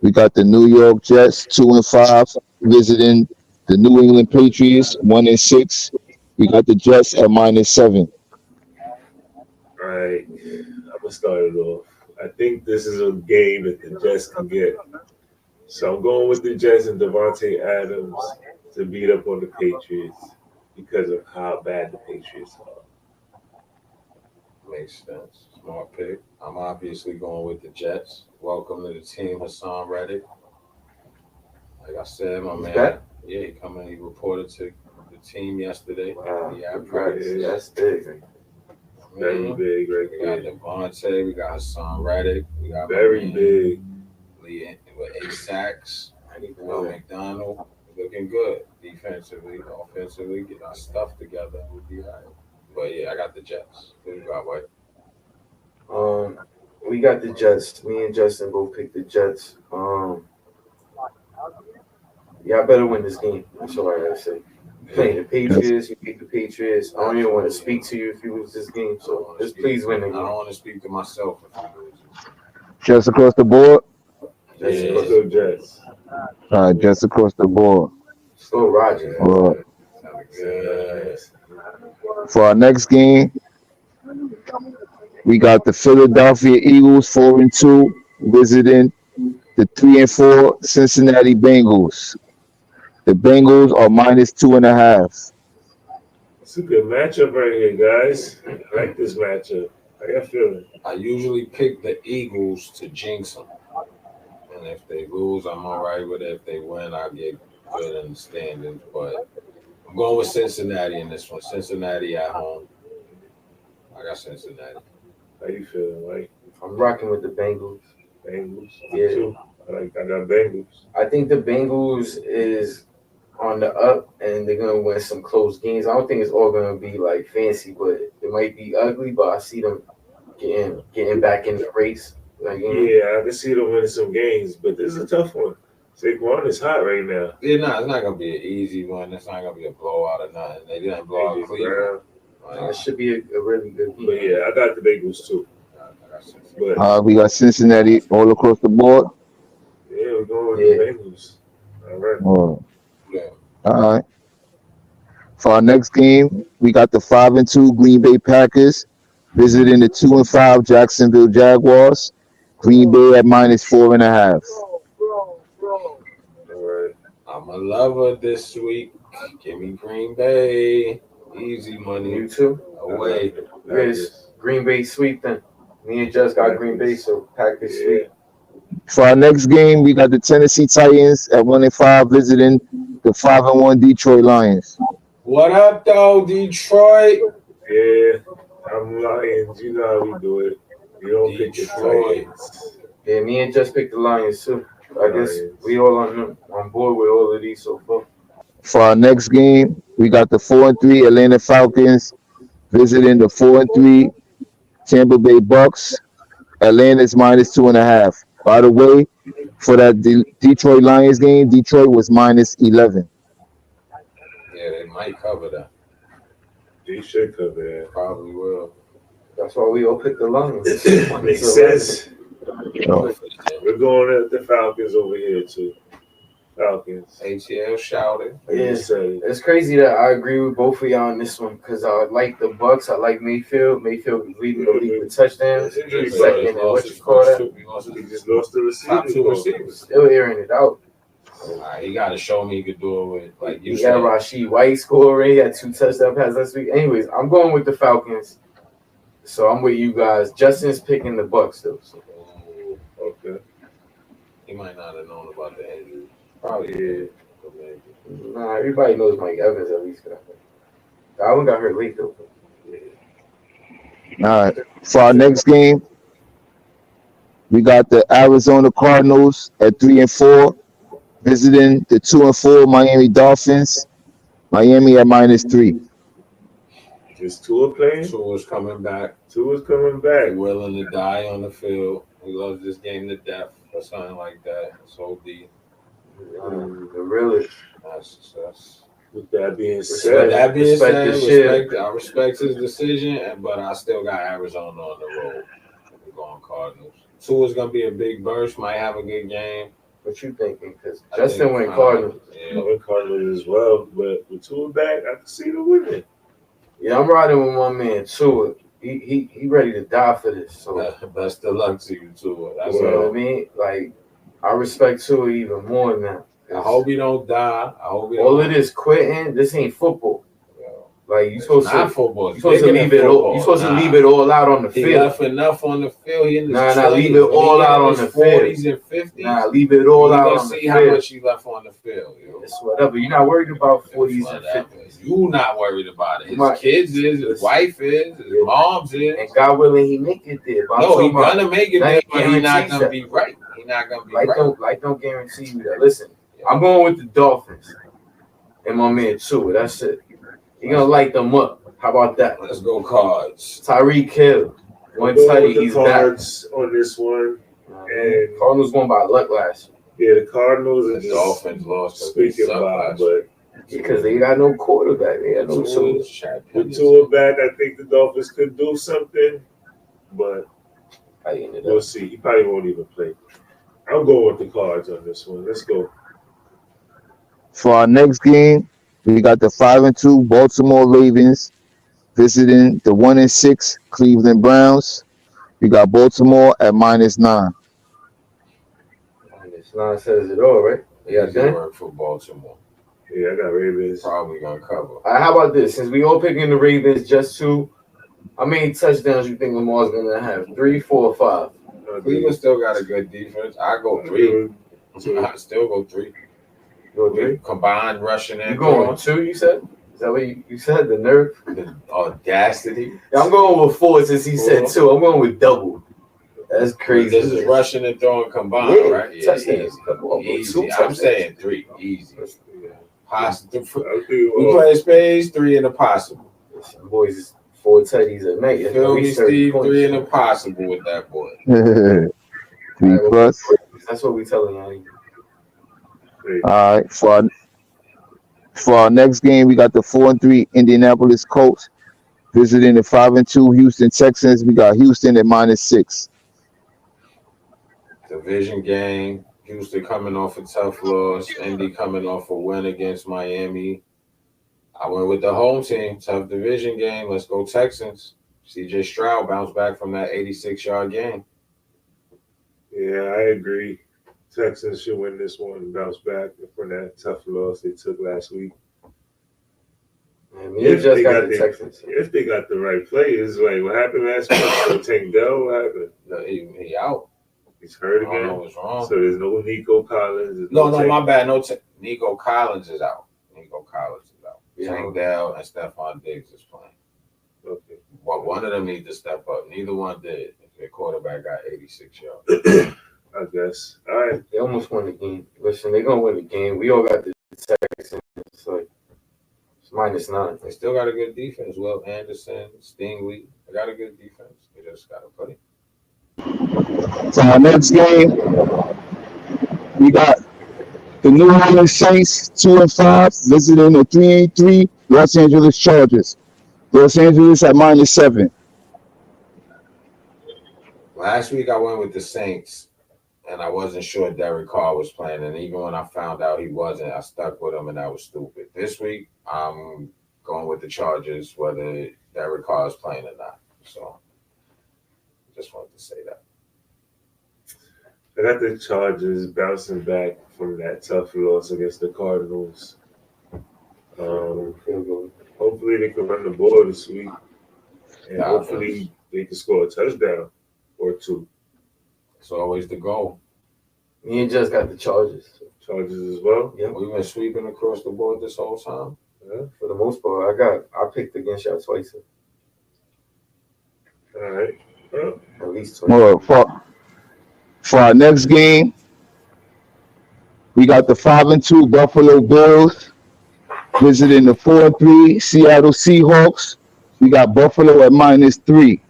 Speaker 3: we got the New York Jets 2-5 visiting the New England Patriots 1-6. We got the Jets at -7.
Speaker 2: All right, I'm gonna start it off. I think this is a game that the Jets can get. So I'm going with the Jets and Devontae Adams to beat up on the Patriots because of how bad the Patriots are.
Speaker 1: Makes sense. Smart pick. I'm obviously going with the Jets. Welcome to the team, Hassan Reddick. Like I said, my man. Yeah, he reported to the team yesterday. Yeah, practice.
Speaker 4: That's big.
Speaker 2: Very big, right
Speaker 1: We got Devontae. We got Hassan Reddick. We got
Speaker 2: very big.
Speaker 1: Lee with 8 sacks. Will McDonald looking good defensively, offensively. Get our stuff together. We'll be all right. But yeah, I got the Jets. Who you got, White?
Speaker 4: We got the Jets. Me and Justin both picked the Jets. Y'all better win this game. That's all I gotta say. Playing the Patriots, you pick the Patriots. I don't even want to speak to you if you lose this game. So just please win the game.
Speaker 1: I don't want to speak to myself if I lose.
Speaker 3: Just across the board.
Speaker 2: Let's go Jets.
Speaker 3: All right, just across the board.
Speaker 4: Still Roger.
Speaker 3: For our next game, we got the Philadelphia Eagles 4-2 visiting the 3-4 Cincinnati Bengals. The Bengals are -2.5.
Speaker 2: It's a good matchup right here, guys. I like this matchup. How you feeling?
Speaker 1: I usually pick the Eagles to jinx them. And if they lose, I'm all right with it. If they win, I get good in the standings. But I'm going with Cincinnati in this one. Cincinnati at home. I got Cincinnati.
Speaker 2: How you feeling, Mike?
Speaker 4: I'm rocking with the Bengals.
Speaker 2: Bengals?
Speaker 4: Yeah.
Speaker 2: Too. I got Bengals.
Speaker 4: I think the Bengals is on the up, and they're gonna win some close games. I don't think it's all gonna be like fancy, but it might be ugly. But I see them getting back in the race. that game.
Speaker 2: Yeah, I can see them winning some games, but this is a tough one. Saquon is hot right now.
Speaker 1: Yeah, no, it's not gonna be an easy one. It's not gonna be a blowout or nothing. They didn't blow out
Speaker 2: AJ
Speaker 1: Cleveland.
Speaker 2: Brown.
Speaker 4: It should be a really good game.
Speaker 2: But yeah, I got the Bengals too. But
Speaker 3: We got Cincinnati all across the board.
Speaker 2: yeah, we're going with the Bengals. All right.
Speaker 3: Oh,
Speaker 1: Yeah.
Speaker 3: all right. For our next game, we got the 5-2 Green Bay Packers visiting the 2-5 Jacksonville Jaguars. Green Bay at -4.5.
Speaker 2: All right.
Speaker 1: I'm a lover this week. Give me Green Bay. Easy money.
Speaker 4: You too?
Speaker 1: Away.
Speaker 4: Yes. Green Bay sweep then. Me and Just got Green Bay, so Packers sweep.
Speaker 3: For our next game, we got the Tennessee Titans at 1-5 visiting the 5-1 Detroit Lions.
Speaker 1: What up, though, Detroit?
Speaker 2: Yeah, I'm Lions. You know how we do it. You don't pick the
Speaker 1: Detroit.
Speaker 2: Titans.
Speaker 4: Yeah, me and Just picked the Lions too. I guess we all on board with all of these so far.
Speaker 3: For our next game, we got the 4-3 Atlanta Falcons visiting the 4-3 Tampa Bay Bucks. Atlanta's -2.5. By the way, for that Detroit Lions game, Detroit was -11.
Speaker 1: Yeah, they might cover that.
Speaker 2: They should cover that.
Speaker 1: Probably will.
Speaker 4: That's why we all picked the Lions.
Speaker 2: Makes sense.
Speaker 3: Oh.
Speaker 2: We're going at the Falcons over here too. Falcons.
Speaker 1: ATL shouted.
Speaker 4: Yeah.
Speaker 2: Say,
Speaker 4: It's crazy that I agree with both of y'all on this one because I like the Bucks. I like Mayfield. Mayfield is leading the league with touchdowns. Second, and what you call that?
Speaker 2: he just lost the
Speaker 1: Top two
Speaker 2: receiver.
Speaker 1: receivers.
Speaker 4: Still airing it out.
Speaker 1: He got to show me he could do it with, like you
Speaker 4: You
Speaker 1: said.
Speaker 4: got Rashid White scoring. He had 2 touchdown passes last week. Anyways, I'm going with the Falcons. So I'm with you guys. Justin's picking the Bucks though. So.
Speaker 2: Okay.
Speaker 1: He might not have known about the injury.
Speaker 4: Probably
Speaker 2: Yeah.
Speaker 4: Nah, everybody knows Mike Evans at least. That one got hurt late though.
Speaker 3: All right. For our next game, we got the Arizona Cardinals at 3-4 visiting the 2-4 Miami Dolphins. Miami at -3.
Speaker 2: Is Tua playing?
Speaker 1: Tua's coming back.
Speaker 2: Tua's coming back.
Speaker 1: He's willing to die on the field. He loves this game to death or something like that. So the
Speaker 4: Really?
Speaker 1: that's
Speaker 2: With that being
Speaker 1: But
Speaker 2: said,
Speaker 1: that being
Speaker 4: Respect
Speaker 1: said,
Speaker 4: this shit.
Speaker 1: I respect his decision, but I still got Arizona on the road. We're going Cardinals. Tua's gonna be a big burst. Might have a good game.
Speaker 4: What you thinking? Because
Speaker 1: I
Speaker 4: Justin
Speaker 1: think
Speaker 4: went Cardinals.
Speaker 2: I'm
Speaker 1: Yeah.
Speaker 2: with Cardinals as well. But with Tua back, I can see the winning.
Speaker 4: Yeah, I'm riding with my man Tua. He ready to die for this. So
Speaker 1: Best of luck to you, Tua. That's
Speaker 4: you know
Speaker 1: all.
Speaker 4: what I mean? Like I respect Tua even more now.
Speaker 1: I hope he don't die. I hope he
Speaker 4: All
Speaker 1: don't.
Speaker 4: of this quitting, this ain't football.
Speaker 1: Yo,
Speaker 4: Like you
Speaker 1: it's
Speaker 4: supposed
Speaker 1: not
Speaker 4: to
Speaker 1: football.
Speaker 4: you supposed to leave it all you supposed to leave it all out on the
Speaker 1: He
Speaker 4: field.
Speaker 1: left enough on the field. He in his
Speaker 4: Nah,
Speaker 1: 20s.
Speaker 4: leave it all
Speaker 1: He in
Speaker 4: out on
Speaker 1: his
Speaker 4: the field.
Speaker 1: 40s and 50s.
Speaker 4: Nah, leave it all
Speaker 1: You
Speaker 4: out
Speaker 1: gonna
Speaker 4: on the
Speaker 1: see how
Speaker 4: field.
Speaker 1: much he left on the field. Yo.
Speaker 4: It's whatever. You're not worried about 40s and
Speaker 1: Whatever.
Speaker 4: 50s.
Speaker 1: You not worried about it. His
Speaker 4: My-
Speaker 1: kids is, his wife is, his mom's is.
Speaker 4: And God willing, he make it there. But I'm
Speaker 1: No,
Speaker 4: talking
Speaker 1: he's
Speaker 4: about,
Speaker 1: gonna make it
Speaker 4: that
Speaker 1: there, but he's not
Speaker 4: guarantees
Speaker 1: gonna
Speaker 4: that.
Speaker 1: be right. He's not gonna be
Speaker 4: like
Speaker 1: right.
Speaker 4: don't guarantee you that. Listen, I'm going with the Dolphins and my man Tua. That's it. You're gonna light them up. How about that?
Speaker 1: Let's go Cards.
Speaker 4: Tyreek Hill. One
Speaker 2: Go
Speaker 4: tutty,
Speaker 2: with the
Speaker 4: he's back.
Speaker 2: Cards on this one. And
Speaker 4: Cardinals won by luck last
Speaker 2: yeah, the Cardinals are
Speaker 1: The
Speaker 2: just
Speaker 1: Dolphins lost. 'cause they
Speaker 2: speaking
Speaker 1: suck
Speaker 2: about,
Speaker 1: last
Speaker 2: but
Speaker 4: year because they got no quarterback. They had no Tua.
Speaker 2: with Tua back, I think the Dolphins could do something, but
Speaker 4: I ended
Speaker 2: we'll
Speaker 4: up.
Speaker 2: see. He probably won't even play. I'm going with the Cards on this one. Let's go.
Speaker 3: For our next game, we got the 5-2 Baltimore Ravens visiting the 1-6 Cleveland Browns. We got Baltimore at -9.
Speaker 4: This line says it all, right? Yeah,
Speaker 1: Easy
Speaker 4: done.
Speaker 1: work for Baltimore.
Speaker 2: Yeah, I got Ravens.
Speaker 1: Probably gonna cover.
Speaker 4: How about this? Since we all picking the Ravens, just 2, how many touchdowns you think Lamar's gonna have? 3, 4, or 5?
Speaker 1: Cleveland still got a good defense. I go 3. I still go 3.
Speaker 4: You go 3?
Speaker 1: Combined rushing and
Speaker 4: You going 2? You said? Is that what you said? The nerve?
Speaker 1: the audacity.
Speaker 4: Yeah, I'm going with 4 since he said 2. I'm going with double. That's crazy.
Speaker 1: This is rushing and throwing combined,
Speaker 4: Yeah,
Speaker 1: right? Yeah,
Speaker 4: touchdowns. Come on, bro.
Speaker 1: easy.
Speaker 4: 2
Speaker 1: I'm
Speaker 4: touchdowns.
Speaker 1: saying 3. Easy. Possible.
Speaker 2: I think,
Speaker 1: We play spades, 3 in the possible.
Speaker 4: Listen, boys, is 4 tutties a night. That's
Speaker 1: Feel
Speaker 4: at
Speaker 1: me,
Speaker 4: least 30
Speaker 1: Steve?
Speaker 4: points.
Speaker 1: 3 in the possible with that boy.
Speaker 3: 3 plus.
Speaker 4: That's what we telling y'all.
Speaker 3: All right. For our next game, we got the 4-3 Indianapolis Colts visiting the 5-2 Houston Texans. We got Houston at -6.
Speaker 1: Division game. Houston coming off a tough loss. Indy coming off a win against Miami. I went with the home team. Tough division game. Let's go Texans. CJ Stroud bounced back from that 86-yard game.
Speaker 2: Yeah, I agree. Texans should win this one and bounce back from that tough loss they took last week.
Speaker 4: Man, you just got the Texans.
Speaker 2: If they got the right players, like what happened last week? So Tank Dell, what happened?
Speaker 1: No, he out.
Speaker 2: He's hurt
Speaker 1: I don't know
Speaker 2: again.
Speaker 1: what's wrong.
Speaker 2: So there's no Nico Collins. There's
Speaker 1: No,
Speaker 2: Tank-
Speaker 1: my bad. Nico Collins is out.
Speaker 4: Yeah.
Speaker 1: Tank Dell and Stephon Diggs is playing.
Speaker 2: Okay.
Speaker 1: Well, one of them needs to step up. Neither one did. Their quarterback got 86 yards.
Speaker 2: I guess. All right.
Speaker 4: They almost won the game. Listen, they're gonna win the game. We all got the Texans. It's like it's -9.
Speaker 1: They still got a good defense. Will Anderson, Stingley. They got a good defense. They just got to put it.
Speaker 3: So our next game, we got the New Orleans Saints 2-5 visiting the 3-3 Los Angeles Chargers. Los Angeles at -7.
Speaker 1: Last week I went with the Saints, and I wasn't sure Derek Carr was playing. And even when I found out he wasn't, I stuck with him, and that was stupid. This week I'm going with the Chargers, whether Derek Carr is playing or not. So just wanted to say that.
Speaker 2: I got the Chargers bouncing back from that tough loss against the Cardinals. Hopefully they can run the ball this week, and hopefully they can score a touchdown or two.
Speaker 1: It's always the goal.
Speaker 4: Me and just got the Chargers.
Speaker 2: Chargers as well.
Speaker 4: Yeah,
Speaker 1: We've been sweeping across the board this whole time.
Speaker 2: Yeah.
Speaker 4: for the most part. I picked against y'all twice.
Speaker 2: All right. Well,
Speaker 4: At least twice.
Speaker 3: Well, for our next game, we got the 5-2 Buffalo Bills visiting the 4-3 Seattle Seahawks. We got Buffalo at -3.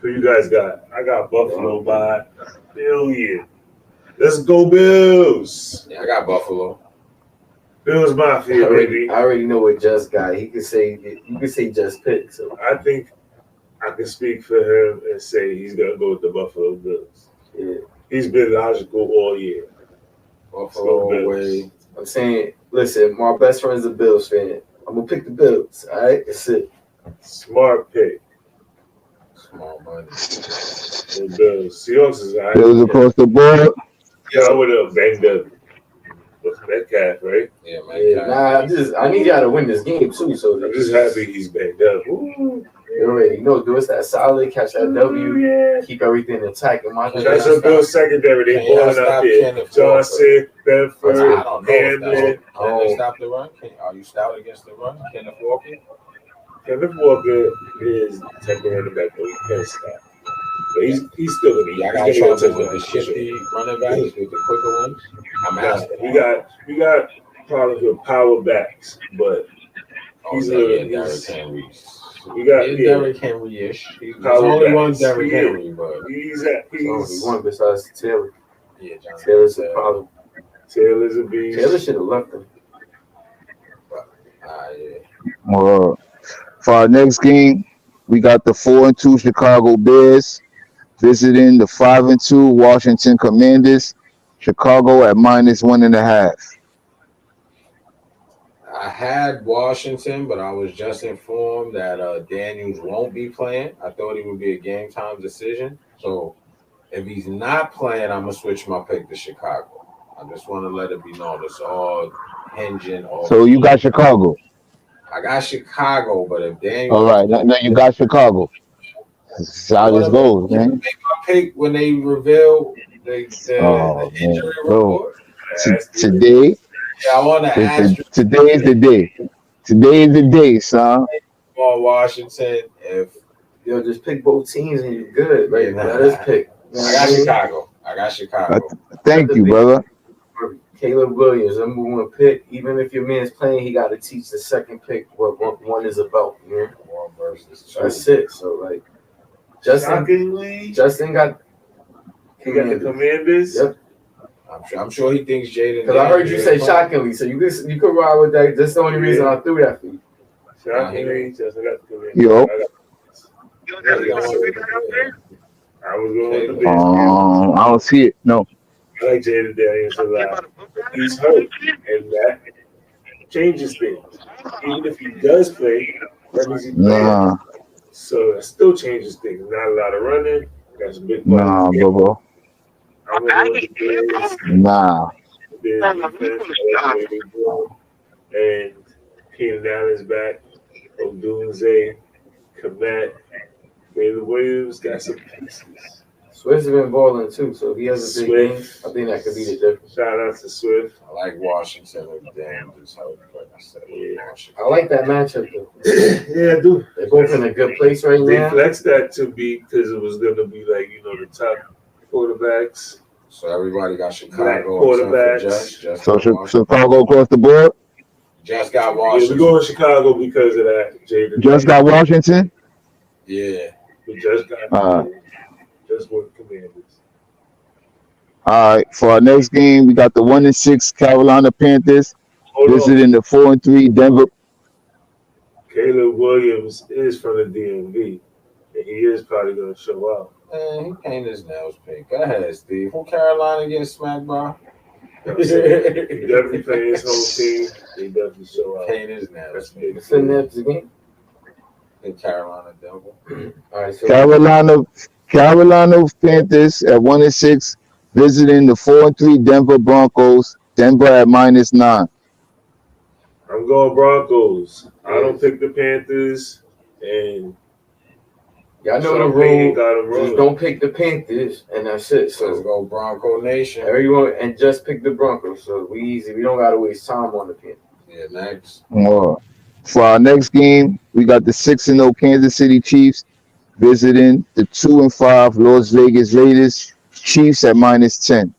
Speaker 2: who you guys got? I got Buffalo by a billion. Let's go Bills.
Speaker 1: Yeah, I got Buffalo.
Speaker 2: Bills Mafia, baby.
Speaker 4: I already know what Just got. You could say Just pick. So
Speaker 2: I think I can speak for him and say he's gonna go with the Buffalo Bills.
Speaker 4: yeah,
Speaker 2: He's been logical all year.
Speaker 1: Buffalo
Speaker 2: Bills.
Speaker 1: away.
Speaker 4: I'm saying, listen, my best friend's a Bills fan. I'm gonna pick the Bills. All right, that's it.
Speaker 2: Smart pick.
Speaker 1: Small money.
Speaker 2: The Bills. Seahawks is all right.
Speaker 3: Bills across the board.
Speaker 2: Yeah, I would have banged up with Metcalf, right?
Speaker 1: Yeah, man.
Speaker 4: Yeah, I need y'all to win this game too. So
Speaker 2: I'm just happy he's banged up. Ooh,
Speaker 4: you already know, do us that solid, catch that W,
Speaker 2: yeah.
Speaker 4: keep everything intact. In my
Speaker 2: That's a Bills secondary. They
Speaker 1: Can y'all
Speaker 2: balling out
Speaker 1: stop
Speaker 2: there.
Speaker 1: Kenneth
Speaker 2: Johnson,
Speaker 1: I
Speaker 2: Benford,
Speaker 1: don't know if
Speaker 2: Hamlin.
Speaker 1: can they stop the run? Are you stout against the run? Kenneth Walker?
Speaker 2: Kenneth Walker is the type of running back that we can stop. But he's still gonna be.
Speaker 1: Y'all got trouble with the shifty running backs, with the quicker ones? I'm asking.
Speaker 2: We got problems with power backs, but
Speaker 1: Oh, yeah, Derrick Henry.
Speaker 2: we got
Speaker 1: Derrick Henry-ish. There's
Speaker 2: Power
Speaker 1: only one
Speaker 2: backs.
Speaker 1: Derrick
Speaker 2: Yeah.
Speaker 1: Henry, but
Speaker 2: he's
Speaker 4: only one besides Taylor.
Speaker 1: yeah, John.
Speaker 4: Taylor's a problem.
Speaker 2: Taylor's a beast.
Speaker 4: Taylor should have left him.
Speaker 1: Yeah.
Speaker 3: For our next game, we got the 4-2 Chicago Bears visiting the 5-2 Washington Commanders. Chicago at -1.5.
Speaker 1: I had Washington, but I was just informed that Daniels won't be playing. I thought it would be a game time decision. So if he's not playing, I'm gonna switch my pick to Chicago. I just want to let it be known it's all hinging on.
Speaker 3: So you got Chicago.
Speaker 1: I got Chicago, but if Daniels,
Speaker 3: All right, now you got Chicago. That's how this goes, man.
Speaker 1: make my pick when they reveal the
Speaker 3: Oh,
Speaker 1: injury
Speaker 3: man, bro.
Speaker 1: report.
Speaker 3: Today,
Speaker 1: Yeah, I want to ask you
Speaker 3: today is the day. Today is the day, son.
Speaker 1: on Washington if
Speaker 4: Yo, just pick both teams and you're good. Right?
Speaker 1: Yeah,
Speaker 4: Let us pick.
Speaker 1: I got Chicago. I got Chicago.
Speaker 3: Thank you, brother.
Speaker 4: Caleb Williams, number one pick. Even if your man's playing, he got to teach the second pick what one is about. You know?
Speaker 1: One versus two.
Speaker 4: That's it. So like, Justin got
Speaker 2: He got the Commanders.
Speaker 4: Yep.
Speaker 1: I'm sure he thinks Jaden.
Speaker 4: Because I heard you say shockingly, so you could ride with that. That's the only reason I threw that for you.
Speaker 2: Shockingly, just I got the Commanders.
Speaker 3: Yo.
Speaker 2: I was going with the Bears.
Speaker 3: I don't see it. No.
Speaker 2: I like Jaden Daniels a lot. He's hurt, and that changes things. Even if he does play, that means he's playing.
Speaker 3: Nah.
Speaker 2: So that still changes things. Not a lot of running. That's a big part.
Speaker 3: Nah, bro.
Speaker 2: I'm going with the Bears.
Speaker 3: Nah.
Speaker 2: Bears defense, and Keenan Allen's back. Odunze, Komet, Caleb Williams got some pieces.
Speaker 4: Swift's been balling too, so if he has a big game, I think that could be the difference.
Speaker 2: Shout out to Swift.
Speaker 1: I like Washington and damn just help, like I said. Washington.
Speaker 4: I like that matchup though.
Speaker 2: Yeah, I do.
Speaker 4: They're both in a good place right
Speaker 2: They
Speaker 4: now.
Speaker 2: flexed that to be because it was going to be like, the top quarterbacks.
Speaker 1: So everybody got
Speaker 2: Black
Speaker 1: Chicago. except for
Speaker 2: quarterbacks.
Speaker 1: Just
Speaker 3: So
Speaker 1: got Washington.
Speaker 3: Chicago across the board.
Speaker 1: Just got
Speaker 2: Yeah, we
Speaker 1: Washington.
Speaker 2: go in Chicago because of that, Jaden.
Speaker 3: Just got Washington.
Speaker 1: Yeah.
Speaker 2: We just got just with Commanders.
Speaker 3: All right. For our next game, we got the 1-6 Carolina Panthers
Speaker 2: Hold on.
Speaker 3: visiting the 4-3 Denver.
Speaker 2: Caleb Williams is from the DMV, and he is probably going to show up.
Speaker 1: Man, he painted his nails pink. Go ahead, Steve. Who Carolina getting smacked by?
Speaker 2: You know what I'm saying? He definitely playing his home team. He definitely show up.
Speaker 1: Painted his nails
Speaker 2: That's
Speaker 1: pink.
Speaker 2: big.
Speaker 4: It's in there to game.
Speaker 1: In Carolina, Denver.
Speaker 4: All right, so
Speaker 3: Carolina Panthers at 1-6 visiting the 4-3 Denver Broncos. Denver at -9.
Speaker 2: I'm going Broncos. I don't pick the Panthers, and
Speaker 4: y'all know
Speaker 2: Sean
Speaker 4: the
Speaker 2: Payton
Speaker 4: rule.
Speaker 2: got 'em
Speaker 4: Just
Speaker 2: rolling.
Speaker 4: don't pick the Panthers, and that's it.
Speaker 1: Let's
Speaker 4: So
Speaker 1: go Bronco Nation.
Speaker 4: everyone, and just pick the Broncos. So we easy. We don't gotta waste time on the Panthers.
Speaker 1: Yeah, next.
Speaker 3: For our next game, we got the 6-0 Kansas City Chiefs visiting the 2-5 Las Vegas Raiders. Chiefs at -10.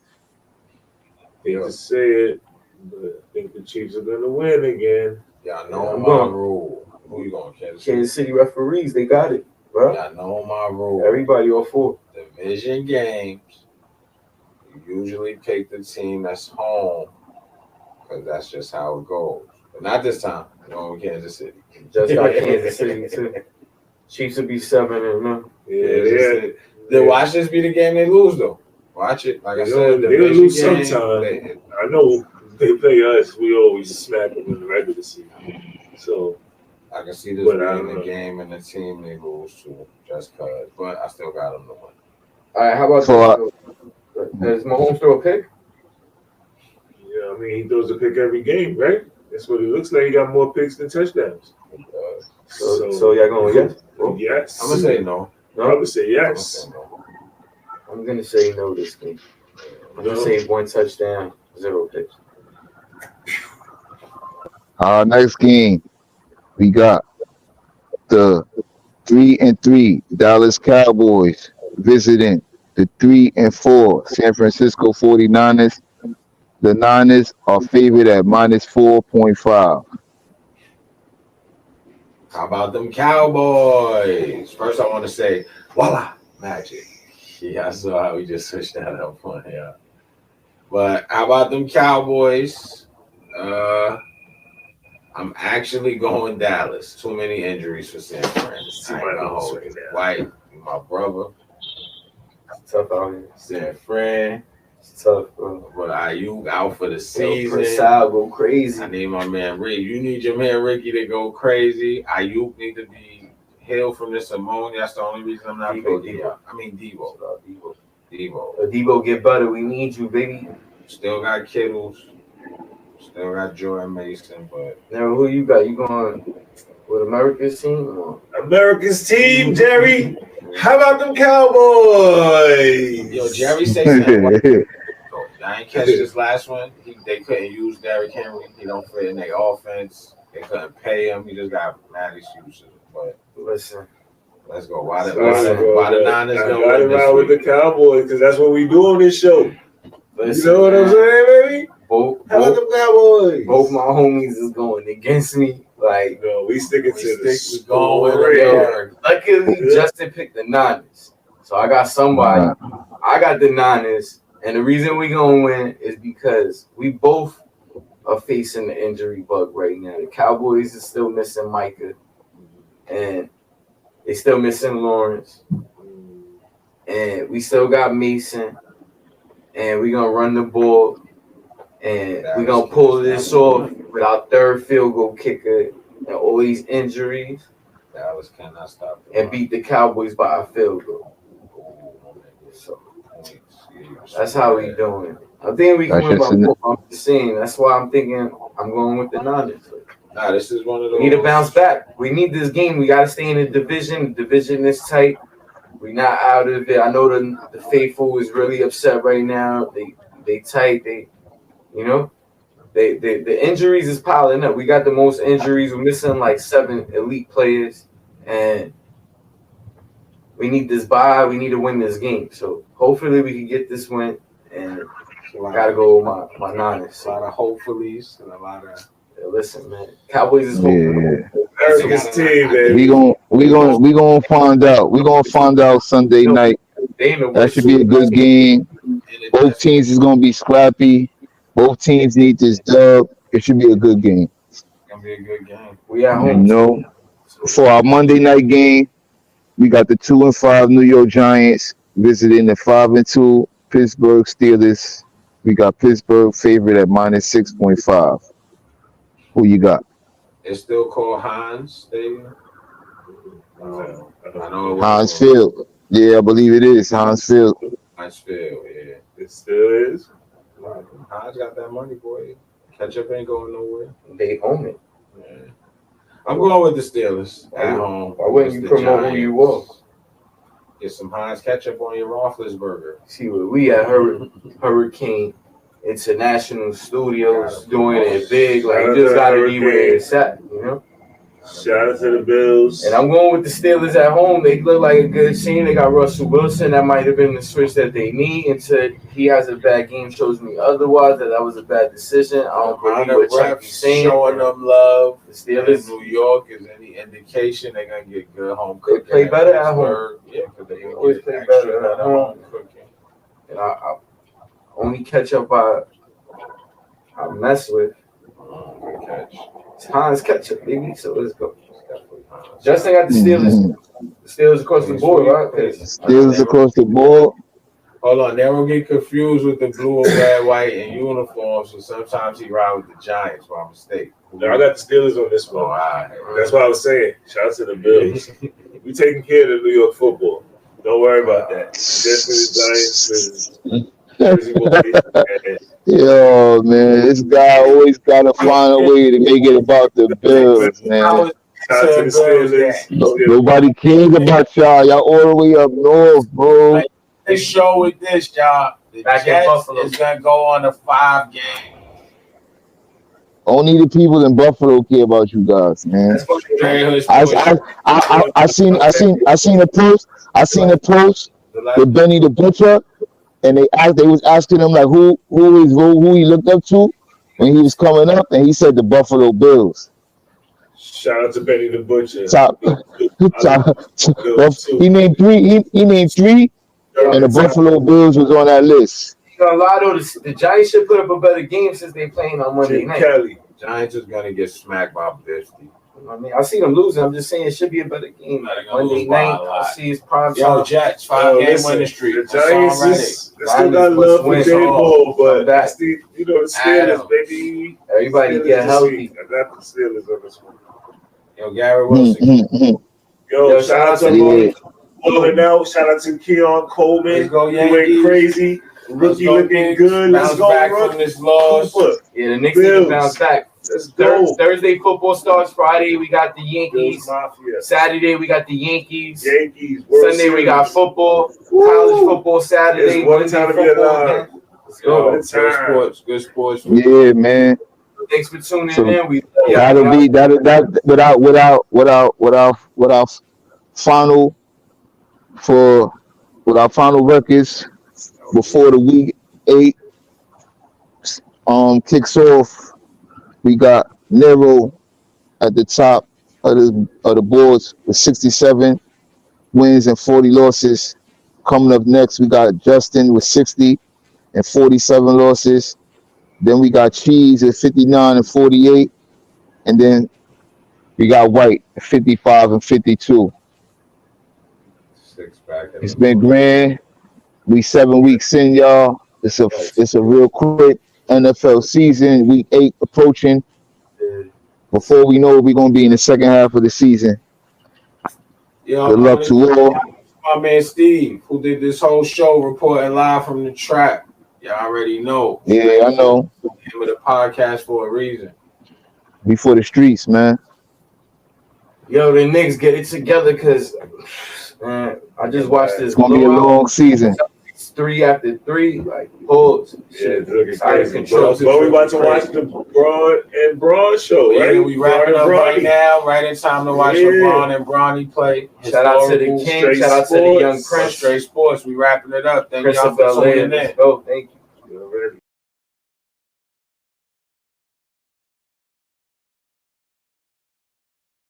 Speaker 2: Hate to say it, but I think the Chiefs are going to win again.
Speaker 1: Y'all know
Speaker 4: I'm
Speaker 1: my
Speaker 4: going.
Speaker 1: rule. Who you going, Kansas City?
Speaker 4: Kansas City referees, they got it, bro.
Speaker 1: Y'all know my rule.
Speaker 4: Everybody all for.
Speaker 1: Division games, you usually pick the team that's home because that's just how it goes. But not this time. I'm going with Kansas City.
Speaker 4: Just got Kansas City too. Chiefs will be 7-0.
Speaker 2: Yeah.
Speaker 1: Then watch this be the game they lose though. Watch it. Like I said,
Speaker 2: They'll
Speaker 1: division
Speaker 2: lose
Speaker 1: game,
Speaker 2: sometime. I know they play us. We always smack them in the regular season. So
Speaker 1: I can see this
Speaker 2: But I
Speaker 1: being
Speaker 2: don't
Speaker 1: the
Speaker 2: know.
Speaker 1: game and the team they lose to just cause. But I still got them to win.
Speaker 4: All right, how about
Speaker 3: So,
Speaker 4: does Mahomes throw a pick?
Speaker 2: yeah, I mean he throws a pick every game, right? That's what it looks like. He got more picks than touchdowns.
Speaker 4: So y'all going yes?
Speaker 2: Yes.
Speaker 1: I'm gonna say no.
Speaker 2: I would say
Speaker 1: I'm gonna
Speaker 2: yes.
Speaker 1: say no.
Speaker 4: I'm gonna say no this game. I'm gonna
Speaker 2: No.
Speaker 4: say 1 touchdown, 0 picks.
Speaker 3: Our next game, we got the 3-3 Dallas Cowboys visiting the 3-4 San Francisco 49ers. The Niners are favored at -4.5.
Speaker 1: How about them Cowboys? First, I want to say, voila, magic. Yeah, I saw how we just switched that up on here. But how about them Cowboys? I'm actually going Dallas. Too many injuries for San Fran. I ain't gonna hold it. White, my brother.
Speaker 4: It's tough out here.
Speaker 1: San Fran.
Speaker 4: It's tough, bro.
Speaker 1: But Ayuk out for the
Speaker 4: Yo,
Speaker 1: season.
Speaker 4: Sal go crazy.
Speaker 1: I need my man Rick. You need your man Ricky to go crazy. Ayuk need to be healed from this ammonia. That's the only reason I'm not
Speaker 4: Debo,
Speaker 1: picking
Speaker 4: Debo.
Speaker 1: I mean Debo.
Speaker 4: Debo.
Speaker 1: Debo.
Speaker 4: Debo get better. We need you, baby.
Speaker 1: Still got Kittles. Still got Jordan Mason, but
Speaker 4: Now, who you got? You going with America's team? Or?
Speaker 2: America's team, Jerry. How about them Cowboys?
Speaker 1: yo, Jerry say something. I ain't catch this last one. They couldn't use Derrick Henry. He don't fit in their offense. They couldn't pay him. He just got mad excuses. But
Speaker 4: Listen,
Speaker 1: let's go. Why the Niners
Speaker 2: I
Speaker 1: gonna
Speaker 2: got
Speaker 1: win
Speaker 2: him out with
Speaker 1: this
Speaker 2: the Cowboys because that's what we do on this show.
Speaker 4: listen.
Speaker 2: You know what I'm saying, baby?
Speaker 4: Both,
Speaker 2: How about
Speaker 4: both,
Speaker 2: them Cowboys?
Speaker 4: both my homies is going against me. Like,
Speaker 2: No, we sticking
Speaker 1: week?
Speaker 2: to
Speaker 1: We
Speaker 2: the
Speaker 1: stick with going with
Speaker 2: spread.
Speaker 1: America.
Speaker 4: luckily, Justin picked the Niners. So I got somebody. I got the Niners, and the reason we gonna win is because we both are facing the injury bug right now. The Cowboys is still missing Micah, and they still missing Lawrence, and we still got Mason, and we gonna run the ball, and we gonna pull this off with our third field goal kicker and all these injuries,
Speaker 1: Dallas cannot stop the
Speaker 4: and
Speaker 1: run.
Speaker 4: beat the Cowboys by a field goal. So that's how we doing. I think we can win by four. I'm just saying. That's why I'm thinking I'm going with the Niners.
Speaker 1: Nah, this is one of those.
Speaker 4: We need to bounce back. We need this game. We got to stay in the division. The division is tight. We're not out of it. I know the faithful is really upset right now. They tight. The injuries is piling up. We got the most injuries. We're missing like 7 elite players, and we need this bye. We need to win this game. So hopefully we can get this win. And I gotta go with my Niners.
Speaker 1: A lot of hopefullys and a lot of.
Speaker 4: Listen, man, Cowboys is hoping.
Speaker 2: America's team, man.
Speaker 3: We gonna find out. We gonna find out Sunday night. That should be a good game. Both teams is gonna be scrappy. Both teams need this dub. It should be a good game.
Speaker 1: It's gonna be a good game.
Speaker 4: We at home.
Speaker 3: For our Monday night game, we got the 2-5 New York Giants visiting the 5-2 Pittsburgh Steelers. We got Pittsburgh favorite at -6.5. Who you got?
Speaker 1: It's still called Heinz Stadium. I know
Speaker 3: Heinz Field. Yeah, I believe it is Heinz Field.
Speaker 1: Heinz Field, yeah.
Speaker 2: It still is.
Speaker 1: Heinz got that money, boy. Ketchup ain't going nowhere.
Speaker 4: They own it.
Speaker 1: Yeah. I'm going with the Steelers at home.
Speaker 4: Why wouldn't you promote who you were?
Speaker 1: Get some Heinz ketchup on your Roethlisberger.
Speaker 4: See what we at Hurricane International Studios doing it big. Like you just gotta be where it's at,
Speaker 2: Shout out to the Bills.
Speaker 4: And I'm going with the Steelers at home. They look like a good team. They got Russell Wilson. That might have been the switch that they need until he has a bad game. Shows me otherwise that was a bad decision. I don't believe what Chucky's saying.
Speaker 1: Showing them love.
Speaker 4: The Steelers,
Speaker 1: New York is any indication they're gonna get good home
Speaker 4: They
Speaker 1: cooking.
Speaker 4: play better at home.
Speaker 1: Yeah, because they
Speaker 4: always play better at home.
Speaker 1: Cooking.
Speaker 4: and I only ketchup I mess with.
Speaker 1: Good catch.
Speaker 4: It's Heinz ketchup, baby. So let's go. Justin got the Steelers. The Steelers across the board, right?
Speaker 3: Steelers across the board.
Speaker 1: Hold on, they don't get confused with the blue and red, white, and uniform. So sometimes he ride with the Giants by mistake.
Speaker 2: No, I got the Steelers on this
Speaker 1: Oh,
Speaker 2: one.
Speaker 1: all right.
Speaker 2: That's what I was saying. Shout out to the Bills. We taking care of the New York football. Don't worry about that. Just for the Giants.
Speaker 3: Yo, man, this guy always gotta find a way to make it about the Bills, man.
Speaker 2: Shout out to the Steelers.
Speaker 3: Nobody cares about y'all. Y'all all the way up north, bro.
Speaker 1: This show with this, y'all. The
Speaker 4: Back in
Speaker 1: Jets
Speaker 4: Buffalo.
Speaker 1: is gonna go on a 5-game.
Speaker 3: Only the people in Buffalo care about you guys, man. I seen a post with Benny the Butcher, and they was asking him like who he looked up to when he was coming up, and he said the Buffalo Bills.
Speaker 2: Shout out to Benny the Butcher.
Speaker 3: He named three, and the Buffalo Bills was on that list.
Speaker 4: A lot of the Giants should put up a better game since they playing on Monday night.
Speaker 2: Kelly.
Speaker 1: Giants is gonna get smacked by 50.
Speaker 4: I mean, I see them losing. I'm just saying it should be a better game. Monday night, I see it's prime
Speaker 1: Yo,
Speaker 4: time.
Speaker 1: Jets, 5-game winning streak.
Speaker 2: The Giants they still got love for J Ball, but that's the Steelers, baby.
Speaker 4: Everybody
Speaker 2: Steelers
Speaker 4: get
Speaker 2: this
Speaker 4: healthy.
Speaker 2: week. I got the Steelers on this one.
Speaker 1: Yo, Gary Wilson.
Speaker 2: Yo, shout out to
Speaker 3: Yeah.
Speaker 2: Balling out. Shout out to Keon Coleman.
Speaker 1: Let's go,
Speaker 2: Who
Speaker 1: Yankees.
Speaker 2: went crazy. Rookie looking good. Let's
Speaker 1: Bounce
Speaker 2: go,
Speaker 1: back
Speaker 2: Rook.
Speaker 1: from this loss.
Speaker 4: Yeah, the Knicks need to bounce back.
Speaker 2: Let's go.
Speaker 4: Thursday football starts. Friday we got the
Speaker 2: Bills
Speaker 4: Yankees.
Speaker 2: Mafia.
Speaker 4: Saturday we got the Yankees.
Speaker 2: Yankees. World
Speaker 4: Sunday we got
Speaker 2: Series.
Speaker 4: football.
Speaker 2: Woo.
Speaker 4: College football Saturday.
Speaker 2: It's one
Speaker 4: Monday
Speaker 2: time to be
Speaker 4: football
Speaker 2: alive.
Speaker 4: again. Let's go.
Speaker 1: Yo, good sports. Good sports.
Speaker 3: Yeah, man.
Speaker 4: Thanks for tuning
Speaker 3: So,
Speaker 4: in. We
Speaker 3: That'll be that with our final records before the week 8 kicks off. We got Nero at the top of the boards with 67 wins and 40 losses. Coming up next, we got Justin with 60 and 47 losses. Then we got Cheese at 59 and 48. And then we got White at 55 and 52.
Speaker 1: Six back.
Speaker 3: It's been grand. We 7 weeks in, y'all. It's a real quick NFL season. Week 8 approaching. Before we know it, we're gonna be in the second half of the season.
Speaker 1: Yo,
Speaker 3: Good luck to all.
Speaker 1: My man Steve, who did this whole show reporting live from the trap. Y'all already know.
Speaker 3: Yeah, I know.
Speaker 1: Name of the podcast for a reason.
Speaker 3: Before the streets, man.
Speaker 4: Yo, the Knicks get it together because, man, I just watched this.
Speaker 3: It's gonna be a long season.
Speaker 4: 3 after 3, like, pulls.
Speaker 2: Yeah, it's looking
Speaker 4: Out of
Speaker 2: crazy.
Speaker 4: control.
Speaker 2: But we about to watch the Braun show,
Speaker 1: Yeah,
Speaker 2: right?
Speaker 1: we wrapping up right now. Right in time to watch LeBron and Bronny play.
Speaker 4: Shout out to the
Speaker 2: Historical
Speaker 4: King.
Speaker 2: straight
Speaker 4: Shout out to the Young
Speaker 2: sports.
Speaker 4: Prince.
Speaker 1: Straight Sports. We wrapping it up. Thank
Speaker 4: Prince
Speaker 1: y'all
Speaker 4: of
Speaker 1: for
Speaker 4: Bel-Air.
Speaker 1: tuning in.
Speaker 4: Let's go. Thank you.